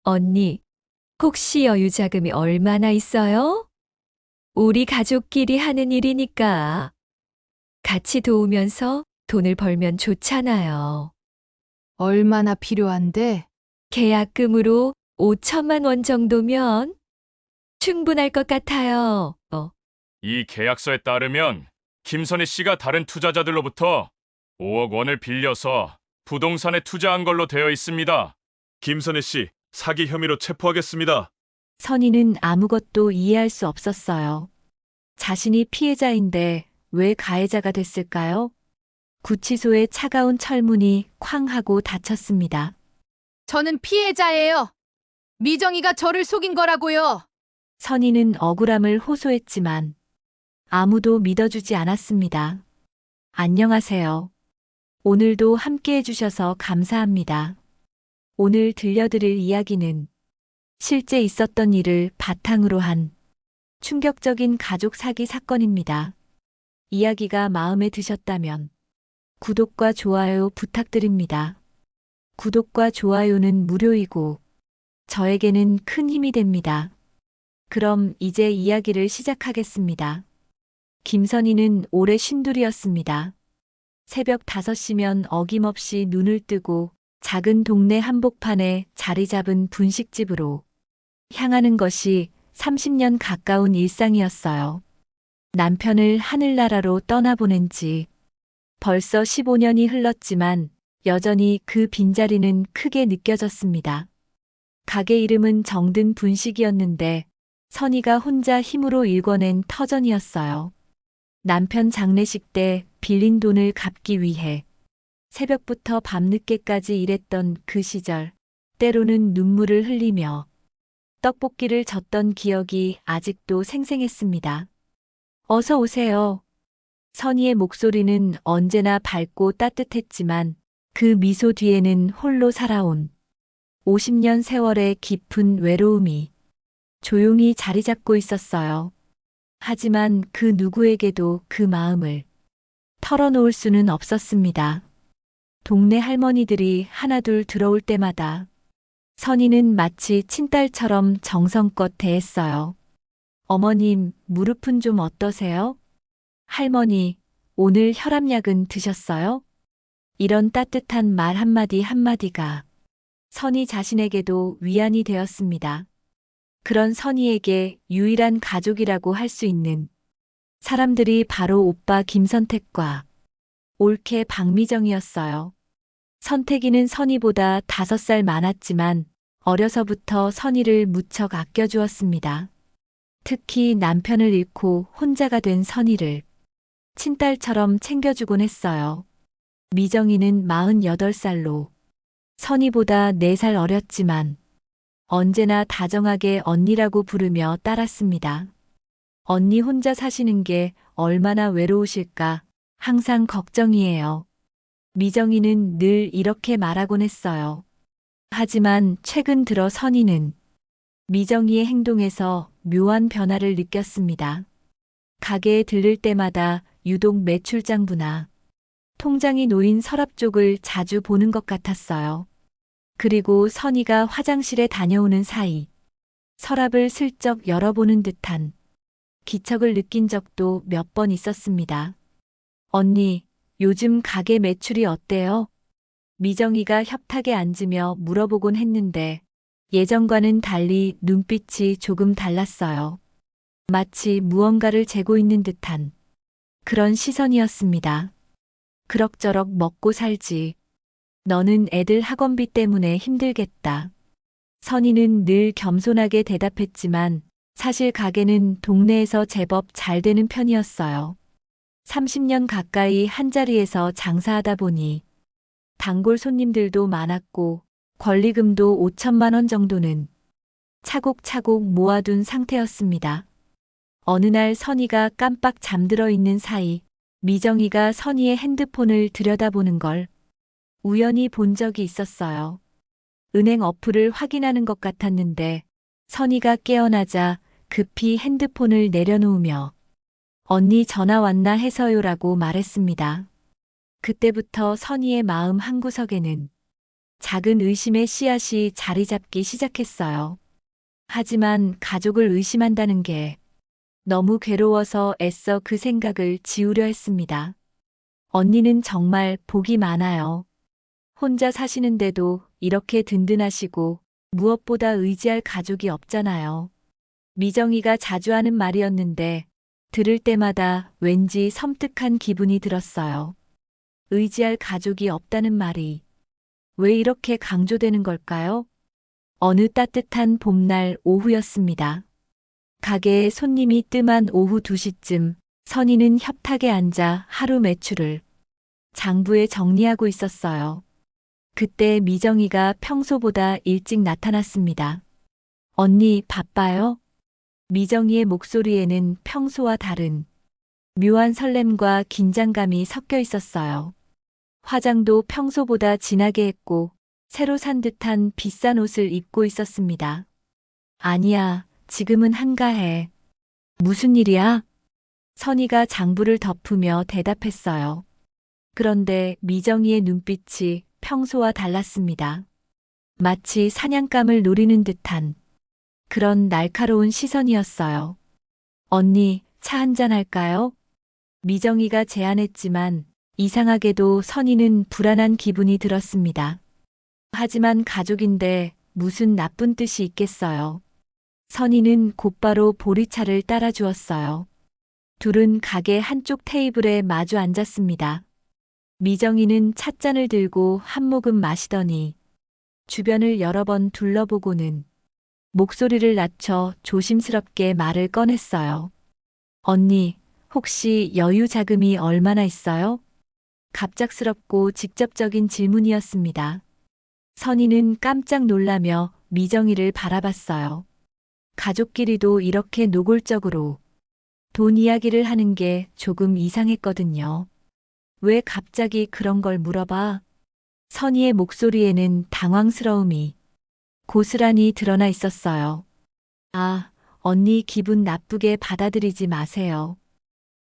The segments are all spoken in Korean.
언니, 혹시 여유 자금이 얼마나 있어요? 우리 가족끼리 하는 일이니까 같이 도우면서 돈을 벌면 좋잖아요. 얼마나 필요한데? 계약금으로 5천만 원 정도면 충분할 것 같아요. 이 계약서에 따르면 김선희 씨가 다른 투자자들로부터 5억 원을 빌려서 부동산에 투자한 걸로 되어 있습니다. 김선혜 씨, 사기 혐의로 체포하겠습니다. 선희는 아무것도 이해할 수 없었어요. 자신이 피해자인데 왜 가해자가 됐을까요? 구치소의 차가운 철문이 쾅 하고 닫혔습니다. 저는 피해자예요. 미정이가 저를 속인 거라고요. 선희는 억울함을 호소했지만 아무도 믿어주지 않았습니다. 안녕하세요. 오늘도 함께 해주셔서 감사합니다. 오늘 들려드릴 이야기는 실제 있었던 일을 바탕으로 한 충격적인 가족 사기 사건입니다. 이야기가 마음에 드셨다면 구독과 좋아요 부탁드립니다. 구독과 좋아요는 무료이고 저에게는 큰 힘이 됩니다. 그럼 이제 이야기를 시작하겠습니다. 김선희는 올해 쉰둘이었습니다. 새벽 5시면 어김없이 눈을 뜨고 작은 동네 한복판에 자리 잡은 분식집으로 향하는 것이 30년 가까운 일상이었어요. 남편을 하늘나라로 떠나보낸 지 벌써 15년이 흘렀지만 여전히 그 빈자리는 크게 느껴졌습니다. 가게 이름은 정든 분식이었는데 선희가 혼자 힘으로 일궈낸 터전이었어요. 남편 장례식 때 빌린 돈을 갚기 위해 새벽부터 밤늦게까지 일했던 그 시절, 때로는 눈물을 흘리며 떡볶이를 젓던 기억이 아직도 생생했습니다. 어서 오세요. 선희의 목소리는 언제나 밝고 따뜻했지만 그 미소 뒤에는 홀로 살아온 50년 세월의 깊은 외로움이 조용히 자리 잡고 있었어요. 하지만 그 누구에게도 그 마음을 털어놓을 수는 없었습니다. 동네 할머니들이 하나둘 들어올 때마다 선희는 마치 친딸처럼 정성껏 대했어요. 어머님, 무릎은 좀 어떠세요? 할머니, 오늘 혈압약은 드셨어요? 이런 따뜻한 말 한마디 한마디가 선희 자신에게도 위안이 되었습니다. 그런 선희에게 유일한 가족이라고 할 수 있는 사람들이 바로 오빠 김선택과 올케 박미정이었어요. 선택이는 선희보다 5살 많았지만 어려서부터 선희를 무척 아껴주었습니다. 특히 남편을 잃고 혼자가 된 선희를 친딸처럼 챙겨주곤 했어요. 미정이는 48살로 선희보다 4살 어렸지만 언제나 다정하게 언니라고 부르며 따랐습니다. 언니 혼자 사시는 게 얼마나 외로우실까 항상 걱정이에요. 미정이는 늘 이렇게 말하곤 했어요. 하지만 최근 들어 선희는 미정이의 행동에서 묘한 변화를 느꼈습니다. 가게에 들를 때마다 유독 매출장부나 통장이 놓인 서랍 쪽을 자주 보는 것 같았어요. 그리고 선희가 화장실에 다녀오는 사이 서랍을 슬쩍 열어보는 듯한 기척을 느낀 적도 몇 번 있었습니다. 언니, 요즘 가게 매출이 어때요? 미정이가 협탁에 앉으며 물어보곤 했는데 예전과는 달리 눈빛이 조금 달랐어요. 마치 무언가를 재고 있는 듯한 그런 시선이었습니다. 그럭저럭 먹고 살지. 너는 애들 학원비 때문에 힘들겠다. 선희는 늘 겸손하게 대답했지만 사실 가게는 동네에서 제법 잘 되는 편이었어요. 30년 가까이 한자리에서 장사하다 보니 단골 손님들도 많았고 권리금도 5천만 원 정도는 차곡차곡 모아둔 상태였습니다. 어느 날 선희가 깜빡 잠들어 있는 사이 미정이가 선희의 핸드폰을 들여다보는 걸 우연히 본 적이 있었어요. 은행 어플을 확인하는 것 같았는데 선희가 깨어나자 급히 핸드폰을 내려놓으며 언니 전화 왔나 해서요라고 말했습니다. 그때부터 선희의 마음 한구석에는 작은 의심의 씨앗이 자리 잡기 시작했어요. 하지만 가족을 의심한다는 게 너무 괴로워서 애써 그 생각을 지우려 했습니다. 언니는 정말 복이 많아요. 혼자 사시는데도 이렇게 든든하시고 무엇보다 의지할 가족이 없잖아요. 미정이가 자주 하는 말이었는데 들을 때마다 왠지 섬뜩한 기분이 들었어요. 의지할 가족이 없다는 말이 왜 이렇게 강조되는 걸까요? 어느 따뜻한 봄날 오후였습니다. 가게에 손님이 뜸한 오후 2시쯤 선희는 협탁에 앉아 하루 매출을 장부에 정리하고 있었어요. 그때 미정이가 평소보다 일찍 나타났습니다. 언니 바빠요? 미정이의 목소리에는 평소와 다른 묘한 설렘과 긴장감이 섞여 있었어요. 화장도 평소보다 진하게 했고 새로 산 듯한 비싼 옷을 입고 있었습니다. 아니야, 지금은 한가해. 무슨 일이야? 선희가 장부를 덮으며 대답했어요. 그런데 미정이의 눈빛이 평소와 달랐습니다. 마치 사냥감을 노리는 듯한 그런 날카로운 시선이었어요. 언니, 차 한잔 할까요? 미정이가 제안했지만 이상하게도 선희는 불안한 기분이 들었습니다. 하지만 가족인데 무슨 나쁜 뜻이 있겠어요. 선희는 곧바로 보리차를 따라주었어요. 둘은 가게 한쪽 테이블에 마주 앉았습니다. 미정이는 찻잔을 들고 한 모금 마시더니 주변을 여러 번 둘러보고는 목소리를 낮춰 조심스럽게 말을 꺼냈어요. 언니, 혹시 여유 자금이 얼마나 있어요? 갑작스럽고 직접적인 질문이었습니다. 선희는 깜짝 놀라며 미정이를 바라봤어요. 가족끼리도 이렇게 노골적으로 돈 이야기를 하는 게 조금 이상했거든요. 왜 갑자기 그런 걸 물어봐? 선희의 목소리에는 당황스러움이 고스란히 드러나 있었어요. 아, 언니 기분 나쁘게 받아들이지 마세요.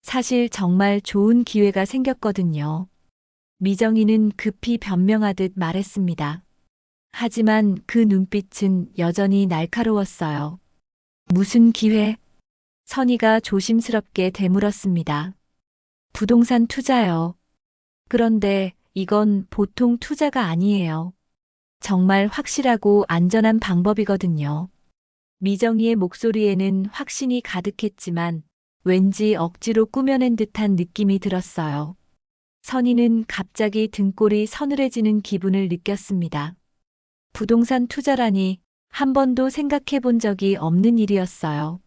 사실 정말 좋은 기회가 생겼거든요. 미정이는 급히 변명하듯 말했습니다. 하지만 그 눈빛은 여전히 날카로웠어요. 무슨 기회? 선희가 조심스럽게 되물었습니다. 부동산 투자요. 그런데 이건 보통 투자가 아니에요. 정말 확실하고 안전한 방법이거든요. 미정이의 목소리에는 확신이 가득했지만 왠지 억지로 꾸며낸 듯한 느낌이 들었어요. 선희는 갑자기 등골이 서늘해지는 기분을 느꼈습니다. 부동산 투자라니 한 번도 생각해 본 적이 없는 일이었어요.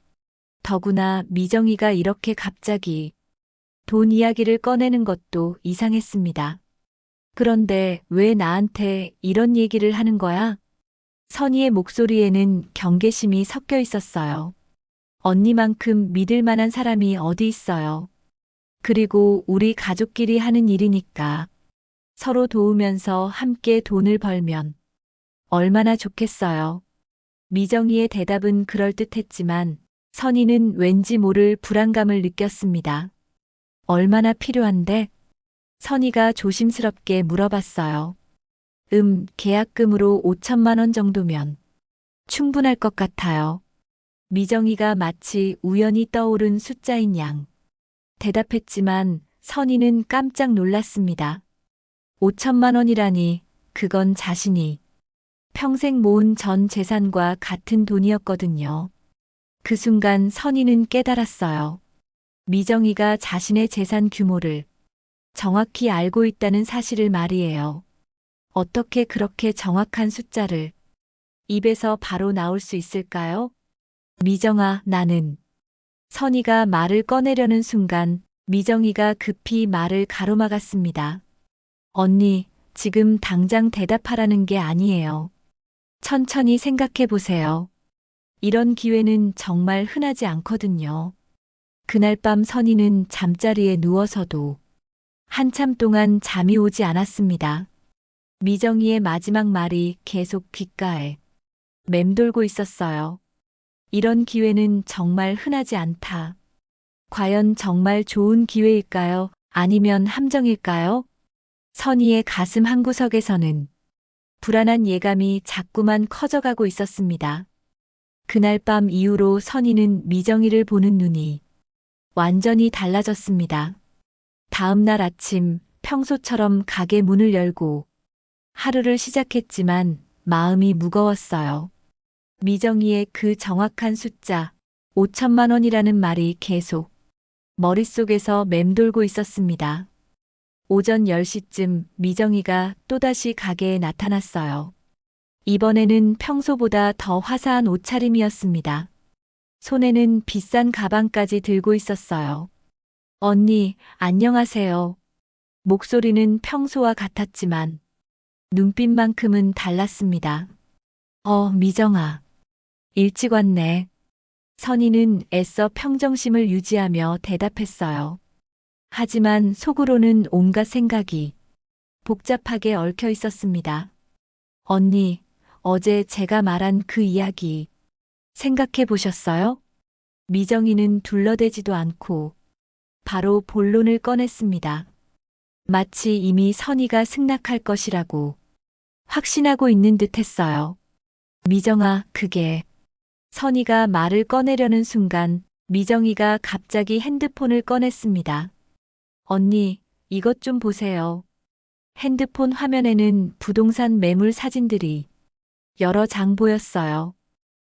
더구나 미정이가 이렇게 갑자기 돈 이야기를 꺼내는 것도 이상했습니다. 그런데 왜 나한테 이런 얘기를 하는 거야? 선희의 목소리에는 경계심이 섞여 있었어요. 언니만큼 믿을 만한 사람이 어디 있어요. 그리고 우리 가족끼리 하는 일이니까 서로 도우면서 함께 돈을 벌면 얼마나 좋겠어요. 미정이의 대답은 그럴듯했지만 선희는 왠지 모를 불안감을 느꼈습니다. 얼마나 필요한데? 선희가 조심스럽게 물어봤어요. 계약금으로 5천만 원 정도면 충분할 것 같아요. 미정이가 마치 우연히 떠오른 숫자인 양 대답했지만 선희는 깜짝 놀랐습니다. 5천만 원이라니 그건 자신이 평생 모은 전 재산과 같은 돈이었거든요. 그 순간 선희는 깨달았어요. 미정이가 자신의 재산 규모를 정확히 알고 있다는 사실을 말이에요. 어떻게 그렇게 정확한 숫자를 입에서 바로 나올 수 있을까요? 미정아, 나는. 선희가 말을 꺼내려는 순간 미정이가 급히 말을 가로막았습니다. 언니, 지금 당장 대답하라는 게 아니에요. 천천히 생각해 보세요. 이런 기회는 정말 흔하지 않거든요. 그날 밤 선희는 잠자리에 누워서도 한참 동안 잠이 오지 않았습니다. 미정이의 마지막 말이 계속 귓가에 맴돌고 있었어요. 이런 기회는 정말 흔하지 않다. 과연 정말 좋은 기회일까요? 아니면 함정일까요? 선희의 가슴 한구석에서는 불안한 예감이 자꾸만 커져가고 있었습니다. 그날 밤 이후로 선희는 미정이를 보는 눈이 완전히 달라졌습니다. 다음 날 아침 평소처럼 가게 문을 열고 하루를 시작했지만 마음이 무거웠어요. 미정이의 그 정확한 숫자 5천만 원이라는 말이 계속 머릿속에서 맴돌고 있었습니다. 오전 10시쯤 미정이가 또다시 가게에 나타났어요. 이번에는 평소보다 더 화사한 옷차림이었습니다. 손에는 비싼 가방까지 들고 있었어요. 언니, 안녕하세요. 목소리는 평소와 같았지만 눈빛만큼은 달랐습니다. 미정아. 일찍 왔네. 선희는 애써 평정심을 유지하며 대답했어요. 하지만 속으로는 온갖 생각이 복잡하게 얽혀 있었습니다. 언니, 어제 제가 말한 그 이야기 생각해 보셨어요? 미정이는 둘러대지도 않고 바로 본론을 꺼냈습니다. 마치 이미 선희가 승낙할 것이라고 확신하고 있는 듯 했어요. 미정아, 그게... 선희가 말을 꺼내려는 순간 미정이가 갑자기 핸드폰을 꺼냈습니다. 언니, 이것 좀 보세요. 핸드폰 화면에는 부동산 매물 사진들이 여러 장 보였어요.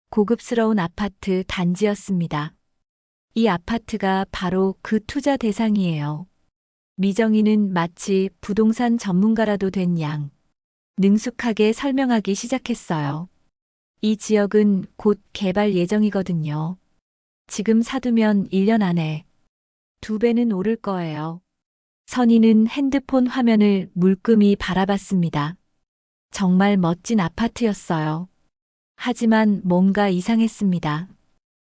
고급스러운 아파트 단지였습니다. 이 아파트가 바로 그 투자 대상이에요. 미정이는 마치 부동산 전문가라도 된 양 능숙하게 설명하기 시작했어요. 이 지역은 곧 개발 예정이거든요. 지금 사두면 1년 안에 2배는 오를 거예요. 선희는 핸드폰 화면을 물끄미 바라봤습니다. 정말 멋진 아파트였어요. 하지만 뭔가 이상했습니다.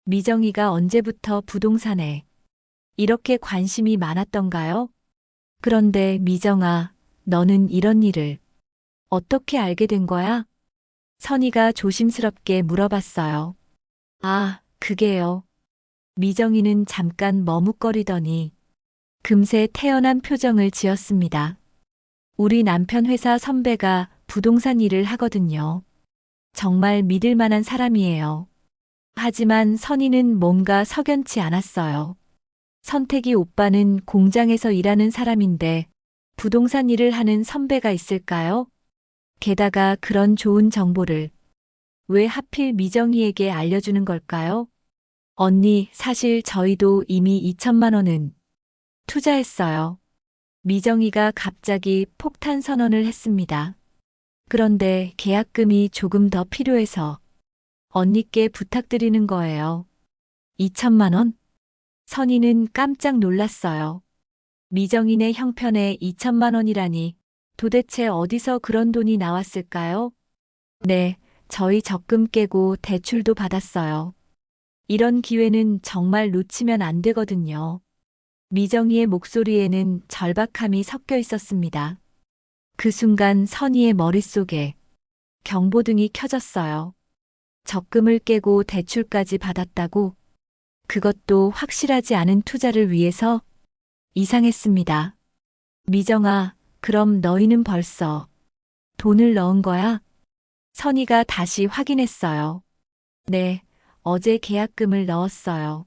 미정이가 언제부터 부동산에 이렇게 관심이 많았던가요? 그런데 미정아, 너는 이런 일을 어떻게 알게 된 거야? 선희가 조심스럽게 물어봤어요. 아, 그게요. 미정이는 잠깐 머뭇거리더니 금세 태연한 표정을 지었습니다. 우리 남편 회사 선배가 부동산 일을 하거든요. 정말 믿을 만한 사람이에요. 하지만 선희는 뭔가 석연치 않았어요. 선택이 오빠는 공장에서 일하는 사람인데 부동산 일을 하는 선배가 있을까요? 게다가 그런 좋은 정보를 왜 하필 미정이에게 알려주는 걸까요? 언니, 사실 저희도 이미 2천만 원은 투자했어요. 미정이가 갑자기 폭탄 선언을 했습니다. 그런데 계약금이 조금 더 필요해서 언니께 부탁드리는 거예요. 2천만 원? 선희는 깜짝 놀랐어요. 미정이네 형편에 2천만 원이라니 도대체 어디서 그런 돈이 나왔을까요? 네, 저희 적금 깨고 대출도 받았어요. 이런 기회는 정말 놓치면 안 되거든요. 미정이의 목소리에는 절박함이 섞여 있었습니다. 그 순간 선희의 머릿속에 경보등이 켜졌어요. 적금을 깨고 대출까지 받았다고? 그것도 확실하지 않은 투자를 위해서? 이상했습니다. 미정아, 그럼 너희는 벌써 돈을 넣은 거야? 선희가 다시 확인했어요. 네, 어제 계약금을 넣었어요.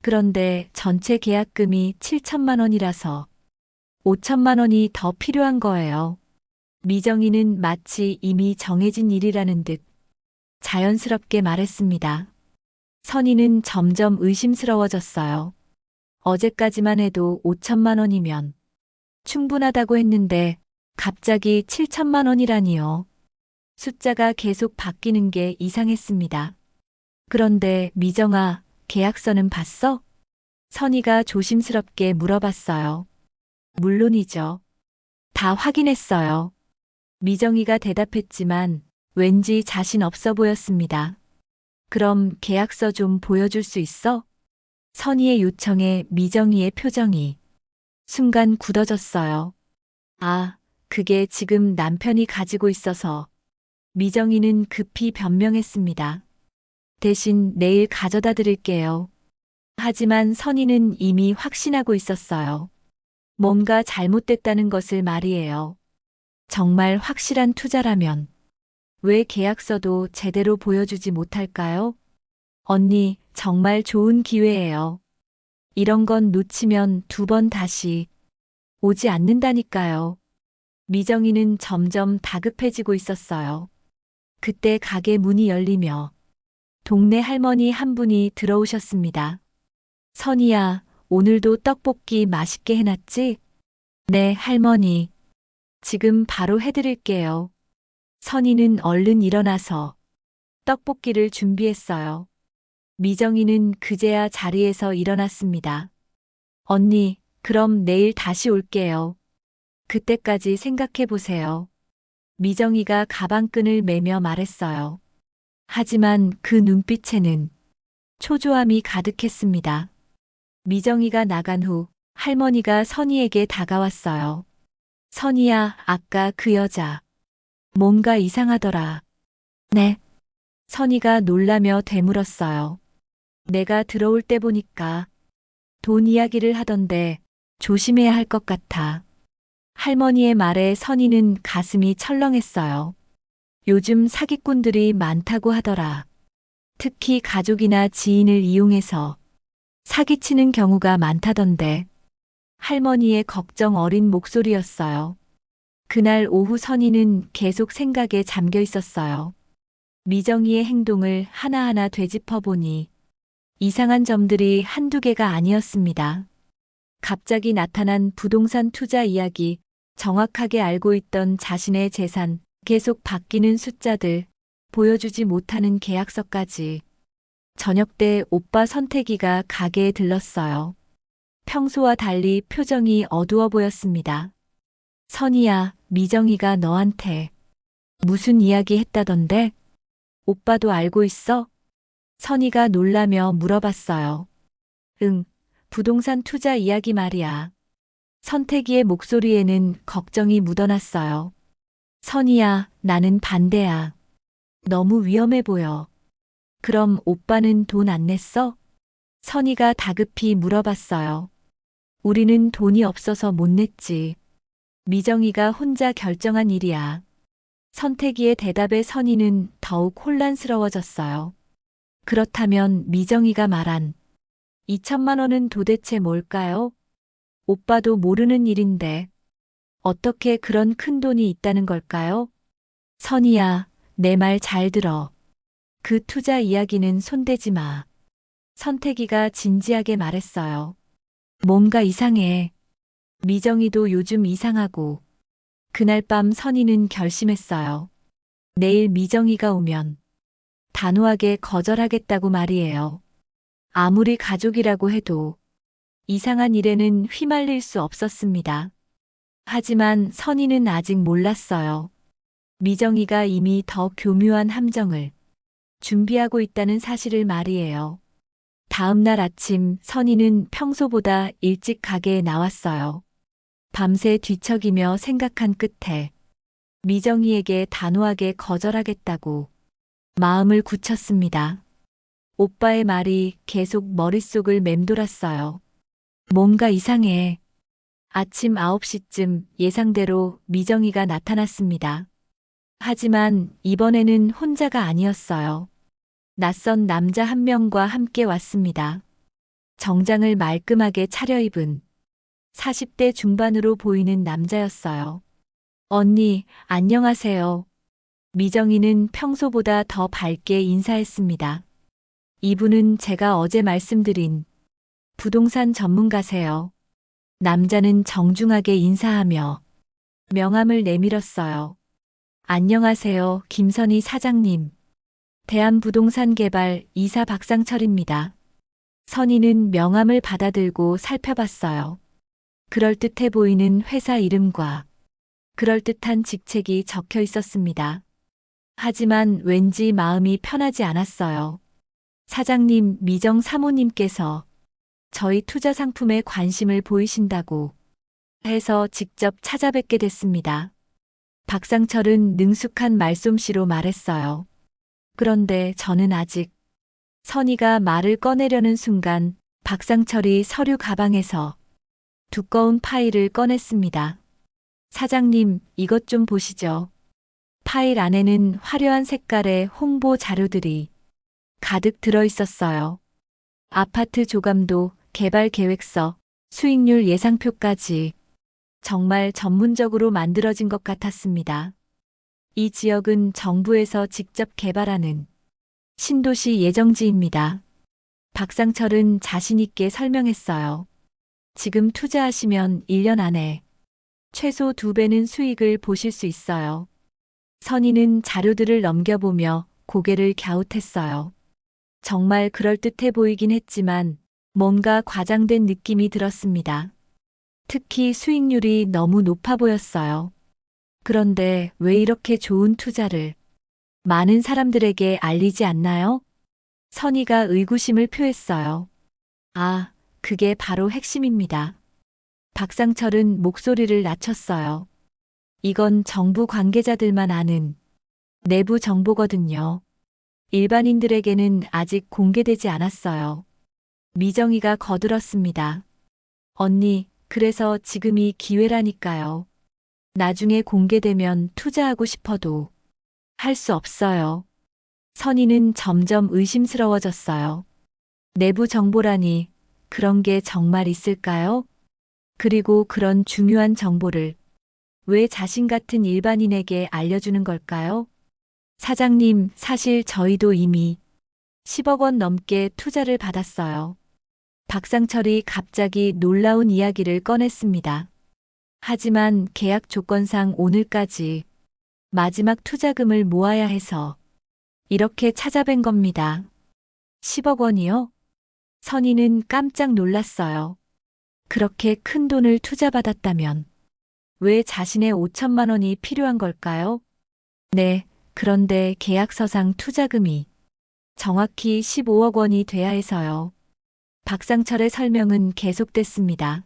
그런데 전체 계약금이 7천만 원이라서 5천만 원이 더 필요한 거예요. 미정이는 마치 이미 정해진 일이라는 듯 자연스럽게 말했습니다. 선희는 점점 의심스러워졌어요. 어제까지만 해도 5천만 원이면 충분하다고 했는데 갑자기 7천만 원이라니요. 숫자가 계속 바뀌는 게 이상했습니다. 그런데 미정아, 계약서는 봤어? 선희가 조심스럽게 물어봤어요. 물론이죠. 다 확인했어요. 미정이가 대답했지만 왠지 자신 없어 보였습니다. 그럼 계약서 좀 보여줄 수 있어? 선희의 요청에 미정이의 표정이 순간 굳어졌어요. 아, 그게 지금 남편이 가지고 있어서. 미정이는 급히 변명했습니다. 대신 내일 가져다 드릴게요. 하지만 선희는 이미 확신하고 있었어요. 뭔가 잘못됐다는 것을 말이에요. 정말 확실한 투자라면 왜 계약서도 제대로 보여주지 못할까요? 언니, 정말 좋은 기회예요. 이런 건 놓치면 2번 다시 오지 않는다니까요. 미정이는 점점 다급해지고 있었어요. 그때 가게 문이 열리며 동네 할머니 한 분이 들어오셨습니다. 선이야, 오늘도 떡볶이 맛있게 해놨지? 네, 할머니. 지금 바로 해드릴게요. 선이는 얼른 일어나서 떡볶이를 준비했어요. 미정이는 그제야 자리에서 일어났습니다. 언니, 그럼 내일 다시 올게요. 그때까지 생각해 보세요. 미정이가 가방끈을 매며 말했어요. 하지만 그 눈빛에는 초조함이 가득했습니다. 미정이가 나간 후 할머니가 선이에게 다가왔어요. 선이야, 아까 그 여자. 뭔가 이상하더라. 네. 선이가 놀라며 되물었어요. 내가 들어올 때 보니까 돈 이야기를 하던데 조심해야 할 것 같아. 할머니의 말에 선이는 가슴이 철렁했어요. 요즘 사기꾼들이 많다고 하더라. 특히 가족이나 지인을 이용해서 사기치는 경우가 많다던데. 할머니의 걱정 어린 목소리였어요. 그날 오후 선이는 계속 생각에 잠겨 있었어요. 미정이의 행동을 하나하나 되짚어 보니 이상한 점들이 한두 개가 아니었습니다. 갑자기 나타난 부동산 투자 이야기, 정확하게 알고 있던 자신의 재산, 계속 바뀌는 숫자들, 보여주지 못하는 계약서까지. 저녁 때 오빠 선택이가 가게에 들렀어요. 평소와 달리 표정이 어두워 보였습니다. 선이야, 미정이가 너한테 무슨 이야기 했다던데? 오빠도 알고 있어? 선이가 놀라며 물어봤어요. 응, 부동산 투자 이야기 말이야. 선택이의 목소리에는 걱정이 묻어났어요. 선이야, 나는 반대야. 너무 위험해 보여. 그럼 오빠는 돈 안 냈어? 선이가 다급히 물어봤어요. 우리는 돈이 없어서 못 냈지. 미정이가 혼자 결정한 일이야. 선택이의 대답에 선이는 더욱 혼란스러워졌어요. 그렇다면 미정이가 말한 2천만 원은 도대체 뭘까요? 오빠도 모르는 일인데 어떻게 그런 큰 돈이 있다는 걸까요? 선이야, 내 말 잘 들어. 그 투자 이야기는 손대지 마. 선택이가 진지하게 말했어요. 뭔가 이상해. 미정이도 요즘 이상하고. 그날 밤 선이는 결심했어요. 내일 미정이가 오면 단호하게 거절하겠다고 말이에요. 아무리 가족이라고 해도 이상한 일에는 휘말릴 수 없었습니다. 하지만 선이는 아직 몰랐어요. 미정이가 이미 더 교묘한 함정을 준비하고 있다는 사실을 말이에요. 다음 날 아침 선이는 평소보다 일찍 가게에 나왔어요. 밤새 뒤척이며 생각한 끝에 미정이에게 단호하게 거절하겠다고 마음을 굳혔습니다. 오빠의 말이 계속 머릿속을 맴돌았어요. 뭔가 이상해. 아침 9시쯤 예상대로 미정이가 나타났습니다. 하지만 이번에는 혼자가 아니었어요. 낯선 남자 한 명과 함께 왔습니다. 정장을 말끔하게 차려입은 40대 중반으로 보이는 남자였어요. 언니, 안녕하세요. 미정이는 평소보다 더 밝게 인사했습니다. 이분은 제가 어제 말씀드린 부동산 전문가세요. 남자는 정중하게 인사하며 명함을 내밀었어요. 안녕하세요, 김선희 사장님. 대한부동산개발 이사 박상철입니다. 선희는 명함을 받아들고 살펴봤어요. 그럴듯해 보이는 회사 이름과 그럴듯한 직책이 적혀 있었습니다. 하지만 왠지 마음이 편하지 않았어요. 사장님, 미정 사모님께서 저희 투자 상품에 관심을 보이신다고 해서 직접 찾아뵙게 됐습니다. 박상철은 능숙한 말솜씨로 말했어요. 그런데 저는 아직. 선희가 말을 꺼내려는 순간 박상철이 서류 가방에서 두꺼운 파일을 꺼냈습니다. 사장님, 이것 좀 보시죠. 파일 안에는 화려한 색깔의 홍보 자료들이 가득 들어 있었어요. 아파트 조감도, 개발 계획서, 수익률 예상표까지 정말 전문적으로 만들어진 것 같았습니다. 이 지역은 정부에서 직접 개발하는 신도시 예정지입니다. 박상철은 자신있게 설명했어요. 지금 투자하시면 1년 안에 최소 2배는 수익을 보실 수 있어요. 선희는 자료들을 넘겨보며 고개를 갸웃했어요. 정말 그럴듯해 보이긴 했지만 뭔가 과장된 느낌이 들었습니다. 특히 수익률이 너무 높아 보였어요. 그런데 왜 이렇게 좋은 투자를 많은 사람들에게 알리지 않나요? 선희가 의구심을 표했어요. 아, 그게 바로 핵심입니다. 박상철은 목소리를 낮췄어요. 이건 정부 관계자들만 아는 내부 정보거든요. 일반인들에게는 아직 공개되지 않았어요. 미정이가 거들었습니다. 언니, 그래서 지금이 기회라니까요. 나중에 공개되면 투자하고 싶어도 할 수 없어요. 선희는 점점 의심스러워졌어요. 내부 정보라니 그런 게 정말 있을까요? 그리고 그런 중요한 정보를 왜 자신 같은 일반인에게 알려주는 걸까요? 사장님, 사실 저희도 이미 10억 원 넘게 투자를 받았어요. 박상철이 갑자기 놀라운 이야기를 꺼냈습니다. 하지만 계약 조건상 오늘까지 마지막 투자금을 모아야 해서 이렇게 찾아뵌 겁니다. 10억 원이요? 선희는 깜짝 놀랐어요. 그렇게 큰 돈을 투자받았다면 왜 자신의 5천만 원이 필요한 걸까요? 네, 그런데 계약서상 투자금이 정확히 15억 원이 돼야 해서요. 박상철의 설명은 계속됐습니다.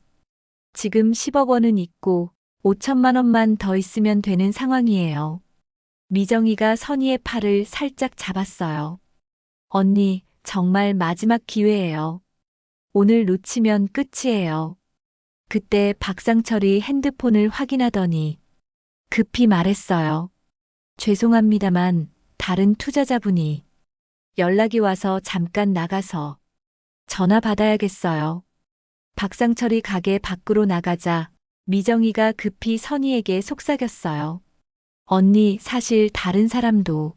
지금 10억 원은 있고 5천만 원만 더 있으면 되는 상황이에요. 미정이가 선희의 팔을 살짝 잡았어요. 언니, 정말 마지막 기회예요. 오늘 놓치면 끝이에요. 그때 박상철이 핸드폰을 확인하더니 급히 말했어요. 죄송합니다만 다른 투자자분이 연락이 와서 잠깐 나가서 전화 받아야겠어요. 박상철이 가게 밖으로 나가자 미정이가 급히 선희에게 속삭였어요. 언니, 사실 다른 사람도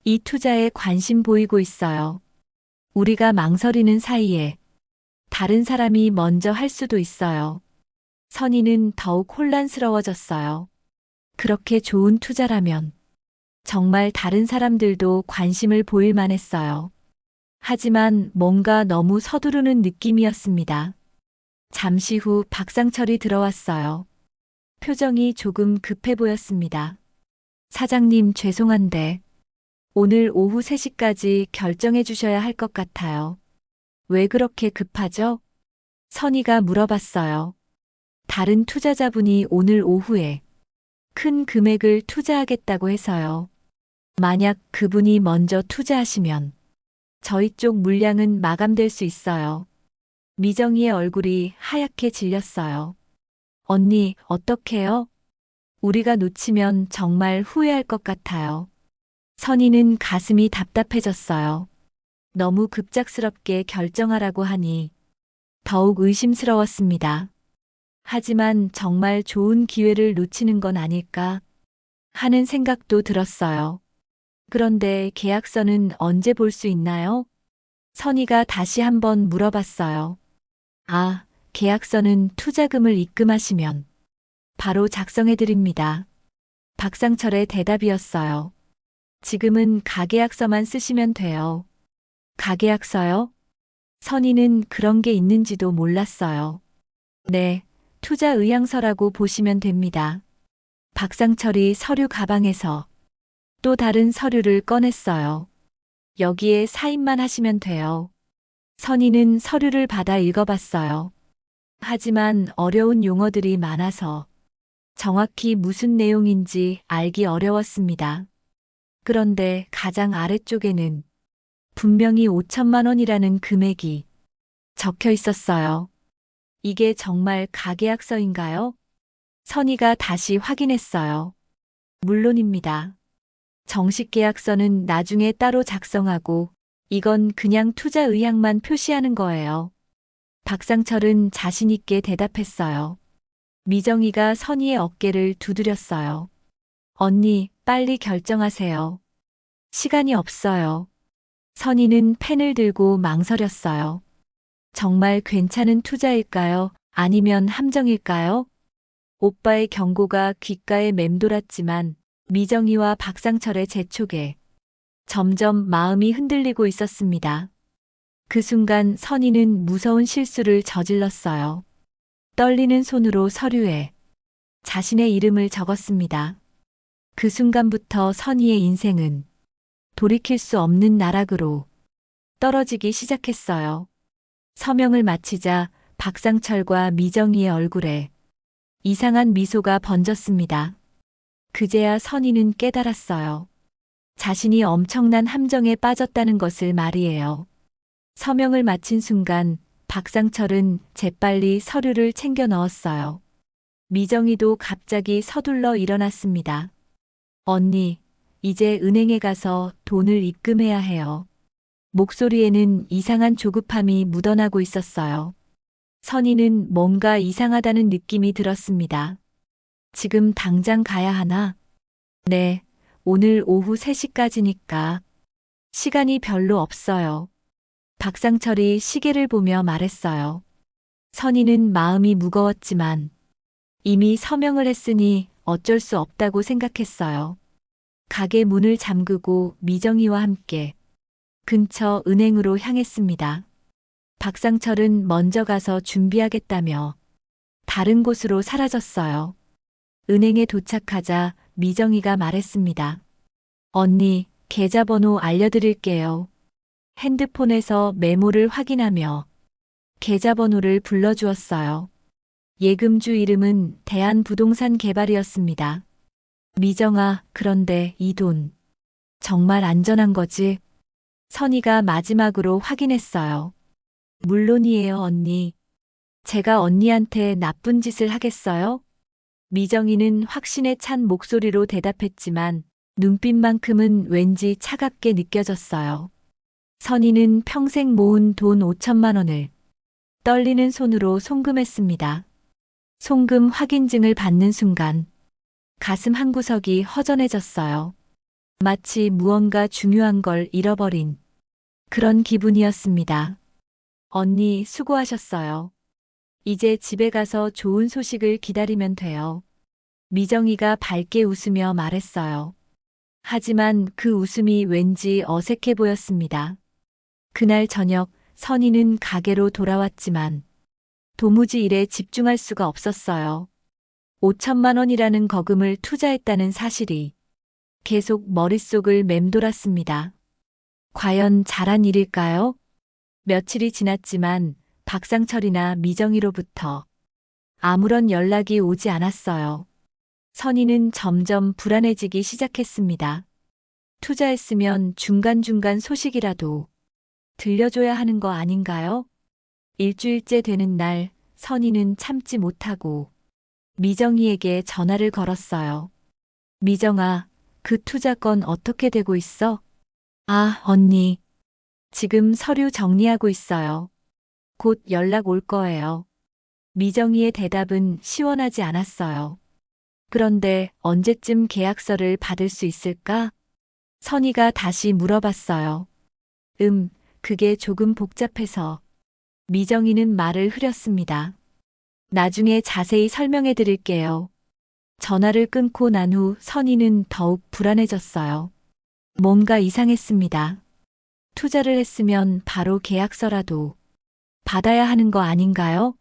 이 투자에 관심 보이고 있어요. 우리가 망설이는 사이에 다른 사람이 먼저 할 수도 있어요. 선희는 더욱 혼란스러워졌어요. 그렇게 좋은 투자라면 정말 다른 사람들도 관심을 보일 만했어요. 하지만 뭔가 너무 서두르는 느낌이었습니다. 잠시 후 박상철이 들어왔어요. 표정이 조금 급해 보였습니다. 사장님, 죄송한데 오늘 오후 3시까지 결정해 주셔야 할 것 같아요. 왜 그렇게 급하죠? 선희가 물어봤어요. 다른 투자자분이 오늘 오후에 큰 금액을 투자하겠다고 해서요. 만약 그분이 먼저 투자하시면 저희 쪽 물량은 마감될 수 있어요. 미정이의 얼굴이 하얗게 질렸어요. 언니, 어떡해요? 우리가 놓치면 정말 후회할 것 같아요. 선희는 가슴이 답답해졌어요. 너무 급작스럽게 결정하라고 하니 더욱 의심스러웠습니다. 하지만 정말 좋은 기회를 놓치는 건 아닐까 하는 생각도 들었어요. 그런데 계약서는 언제 볼 수 있나요? 선희가 다시 한번 물어봤어요. 아, 계약서는 투자금을 입금하시면 바로 작성해드립니다. 박상철의 대답이었어요. 지금은 가계약서만 쓰시면 돼요. 가계약서요? 선희는 그런 게 있는지도 몰랐어요. 네, 투자 의향서라고 보시면 됩니다. 박상철이 서류 가방에서 또 다른 서류를 꺼냈어요. 여기에 사인만 하시면 돼요. 선희는 서류를 받아 읽어봤어요. 하지만 어려운 용어들이 많아서 정확히 무슨 내용인지 알기 어려웠습니다. 그런데 가장 아래쪽에는 분명히 5천만 원이라는 금액이 적혀 있었어요. 이게 정말 가계약서인가요? 선희가 다시 확인했어요. 물론입니다. 정식 계약서는 나중에 따로 작성하고 이건 그냥 투자 의향만 표시하는 거예요. 박상철은 자신 있게 대답했어요. 미정이가 선희의 어깨를 두드렸어요. 언니, 빨리 결정하세요. 시간이 없어요. 선희는 펜을 들고 망설였어요. 정말 괜찮은 투자일까요? 아니면 함정일까요? 오빠의 경고가 귓가에 맴돌았지만 미정이와 박상철의 재촉에 점점 마음이 흔들리고 있었습니다. 그 순간 선희는 무서운 실수를 저질렀어요. 떨리는 손으로 서류에 자신의 이름을 적었습니다. 그 순간부터 선희의 인생은 돌이킬 수 없는 나락으로 떨어지기 시작했어요. 서명을 마치자 박상철과 미정이의 얼굴에 이상한 미소가 번졌습니다. 그제야 선희는 깨달았어요. 자신이 엄청난 함정에 빠졌다는 것을 말이에요. 서명을 마친 순간 박상철은 재빨리 서류를 챙겨 넣었어요. 미정이도 갑자기 서둘러 일어났습니다. 언니, 이제 은행에 가서 돈을 입금해야 해요. 목소리에는 이상한 조급함이 묻어나고 있었어요. 선희는 뭔가 이상하다는 느낌이 들었습니다. 지금 당장 가야 하나? 네, 오늘 오후 3시까지니까. 시간이 별로 없어요. 박상철이 시계를 보며 말했어요. 선희는 마음이 무거웠지만 이미 서명을 했으니 어쩔 수 없다고 생각했어요. 가게 문을 잠그고 미정이와 함께 근처 은행으로 향했습니다. 박상철은 먼저 가서 준비하겠다며 다른 곳으로 사라졌어요. 은행에 도착하자 미정이가 말했습니다. 언니, 계좌번호 알려드릴게요. 핸드폰에서 메모를 확인하며 계좌번호를 불러주었어요. 예금주 이름은 대한부동산개발이었습니다. 미정아, 그런데 이 돈 정말 안전한 거지? 선희가 마지막으로 확인했어요. 물론이에요, 언니. 제가 언니한테 나쁜 짓을 하겠어요? 미정이는 확신에 찬 목소리로 대답했지만 눈빛만큼은 왠지 차갑게 느껴졌어요. 선희는 평생 모은 돈 5천만 원을 떨리는 손으로 송금했습니다. 송금 확인증을 받는 순간 가슴 한구석이 허전해졌어요. 마치 무언가 중요한 걸 잃어버린 그런 기분이었습니다. 언니, 수고하셨어요. 이제 집에 가서 좋은 소식을 기다리면 돼요. 미정이가 밝게 웃으며 말했어요. 하지만 그 웃음이 왠지 어색해 보였습니다. 그날 저녁 선희는 가게로 돌아왔지만 도무지 일에 집중할 수가 없었어요. 5천만 원이라는 거금을 투자했다는 사실이 계속 머릿속을 맴돌았습니다. 과연 잘한 일일까요? 며칠이 지났지만 박상철이나 미정이로부터 아무런 연락이 오지 않았어요. 선희는 점점 불안해지기 시작했습니다. 투자했으면 중간중간 소식이라도 들려줘야 하는 거 아닌가요? 일주일째 되는 날 선희는 참지 못하고 미정이에게 전화를 걸었어요. 미정아, 그 투자 건 어떻게 되고 있어? 아, 언니. 지금 서류 정리하고 있어요. 곧 연락 올 거예요. 미정이의 대답은 시원하지 않았어요. 그런데 언제쯤 계약서를 받을 수 있을까? 선희가 다시 물어봤어요. 그게 조금 복잡해서. 미정이는 말을 흐렸습니다. 나중에 자세히 설명해 드릴게요. 전화를 끊고 난 후 선희는 더욱 불안해졌어요. 뭔가 이상했습니다. 투자를 했으면 바로 계약서라도 받아야 하는 거 아닌가요?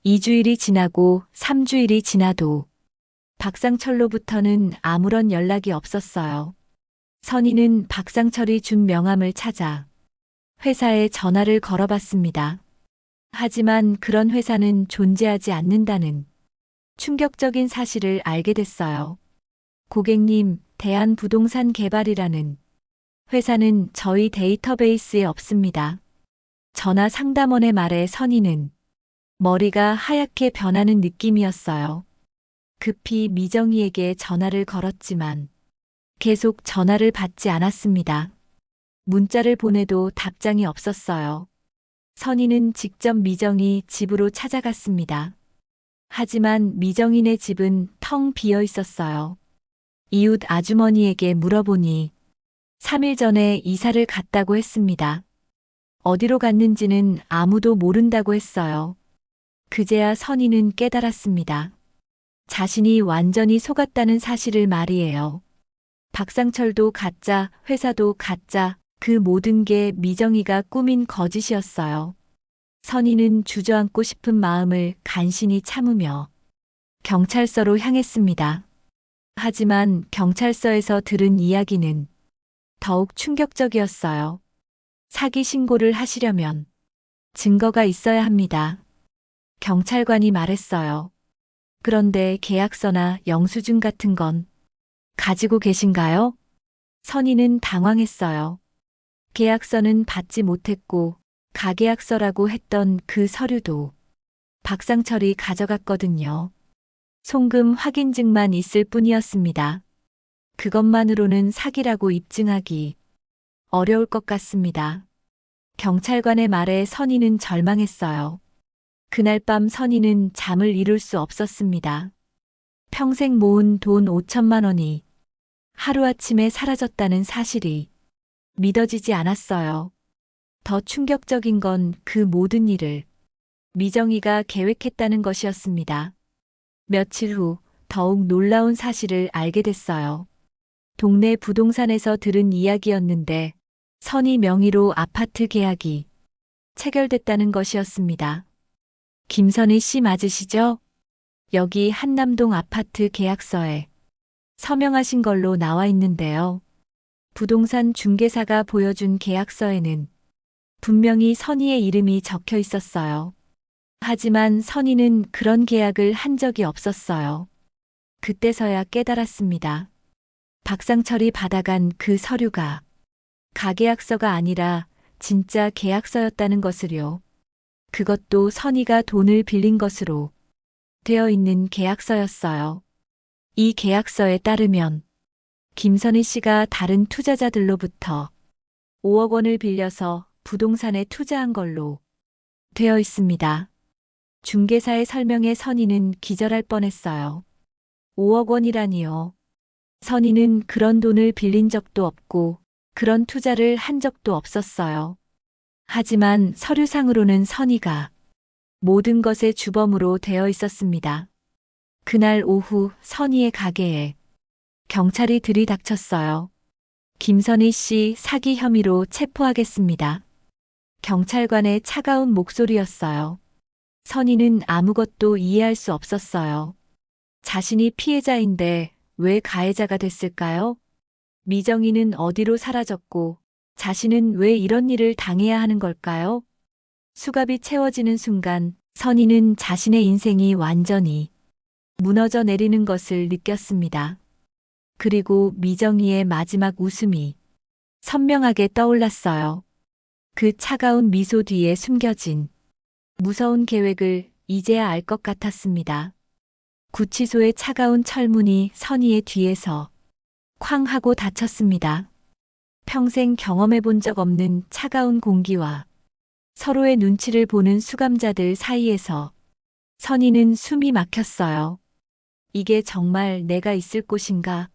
2주일이 지나고 3주일이 지나도 박상철로부터는 아무런 연락이 없었어요. 선희는 박상철이 준 명함을 찾아 회사에 전화를 걸어봤습니다. 하지만 그런 회사는 존재하지 않는다는 충격적인 사실을 알게 됐어요. 고객님, 대한부동산개발이라는 회사는 저희 데이터베이스에 없습니다. 전화 상담원의 말에 선희는 머리가 하얗게 변하는 느낌이었어요. 급히 미정이에게 전화를 걸었지만 계속 전화를 받지 않았습니다. 문자를 보내도 답장이 없었어요. 선희는 직접 미정이 집으로 찾아갔습니다. 하지만 미정이네 집은 텅 비어 있었어요. 이웃 아주머니에게 물어보니 3일 전에 이사를 갔다고 했습니다. 어디로 갔는지는 아무도 모른다고 했어요. 그제야 선희는 깨달았습니다. 자신이 완전히 속았다는 사실을 말이에요. 박상철도 가짜, 회사도 가짜, 그 모든 게 미정이가 꾸민 거짓이었어요. 선희는 주저앉고 싶은 마음을 간신히 참으며 경찰서로 향했습니다. 하지만 경찰서에서 들은 이야기는 더욱 충격적이었어요. 사기 신고를 하시려면 증거가 있어야 합니다. 경찰관이 말했어요. 그런데 계약서나 영수증 같은 건 가지고 계신가요? 선희는 당황했어요. 계약서는 받지 못했고 가계약서라고 했던 그 서류도 박상철이 가져갔거든요. 송금 확인증만 있을 뿐이었습니다. 그것만으로는 사기라고 입증하기 어려울 것 같습니다. 경찰관의 말에 선희는 절망했어요. 그날 밤 선희는 잠을 이룰 수 없었습니다. 평생 모은 돈 5천만 원이 하루아침에 사라졌다는 사실이 믿어지지 않았어요. 더 충격적인 건 그 모든 일을 미정이가 계획했다는 것이었습니다. 며칠 후 더욱 놀라운 사실을 알게 됐어요. 동네 부동산에서 들은 이야기였는데 선희 명의로 아파트 계약이 체결됐다는 것이었습니다. 김선희 씨 맞으시죠? 여기 한남동 아파트 계약서에 서명하신 걸로 나와 있는데요. 부동산 중개사가 보여준 계약서에는 분명히 선희의 이름이 적혀 있었어요. 하지만 선희는 그런 계약을 한 적이 없었어요. 그때서야 깨달았습니다. 박상철이 받아간 그 서류가 가계약서가 아니라 진짜 계약서였다는 것을요. 그것도 선희가 돈을 빌린 것으로 되어 있는 계약서였어요. 이 계약서에 따르면 김선희 씨가 다른 투자자들로부터 5억 원을 빌려서 부동산에 투자한 걸로 되어 있습니다. 중개사의 설명에 선희는 기절할 뻔했어요. 5억 원이라니요. 선희는 그런 돈을 빌린 적도 없고 그런 투자를 한 적도 없었어요. 하지만 서류상으로는 선희가 모든 것의 주범으로 되어 있었습니다. 그날 오후 선희의 가게에 경찰이 들이닥쳤어요. 김선희 씨 사기 혐의로 체포하겠습니다. 경찰관의 차가운 목소리였어요. 선희는 아무것도 이해할 수 없었어요. 자신이 피해자인데 왜 가해자가 됐을까요? 미정이는 어디로 사라졌고 자신은 왜 이런 일을 당해야 하는 걸까요? 수갑이 채워지는 순간 선희는 자신의 인생이 완전히 무너져 내리는 것을 느꼈습니다. 그리고 미정이의 마지막 웃음이 선명하게 떠올랐어요. 그 차가운 미소 뒤에 숨겨진 무서운 계획을 이제야 알 것 같았습니다. 구치소의 차가운 철문이 선희의 뒤에서 쾅 하고 닫혔습니다. 평생 경험해 본 적 없는 차가운 공기와 서로의 눈치를 보는 수감자들 사이에서 선희는 숨이 막혔어요. 이게 정말 내가 있을 곳인가?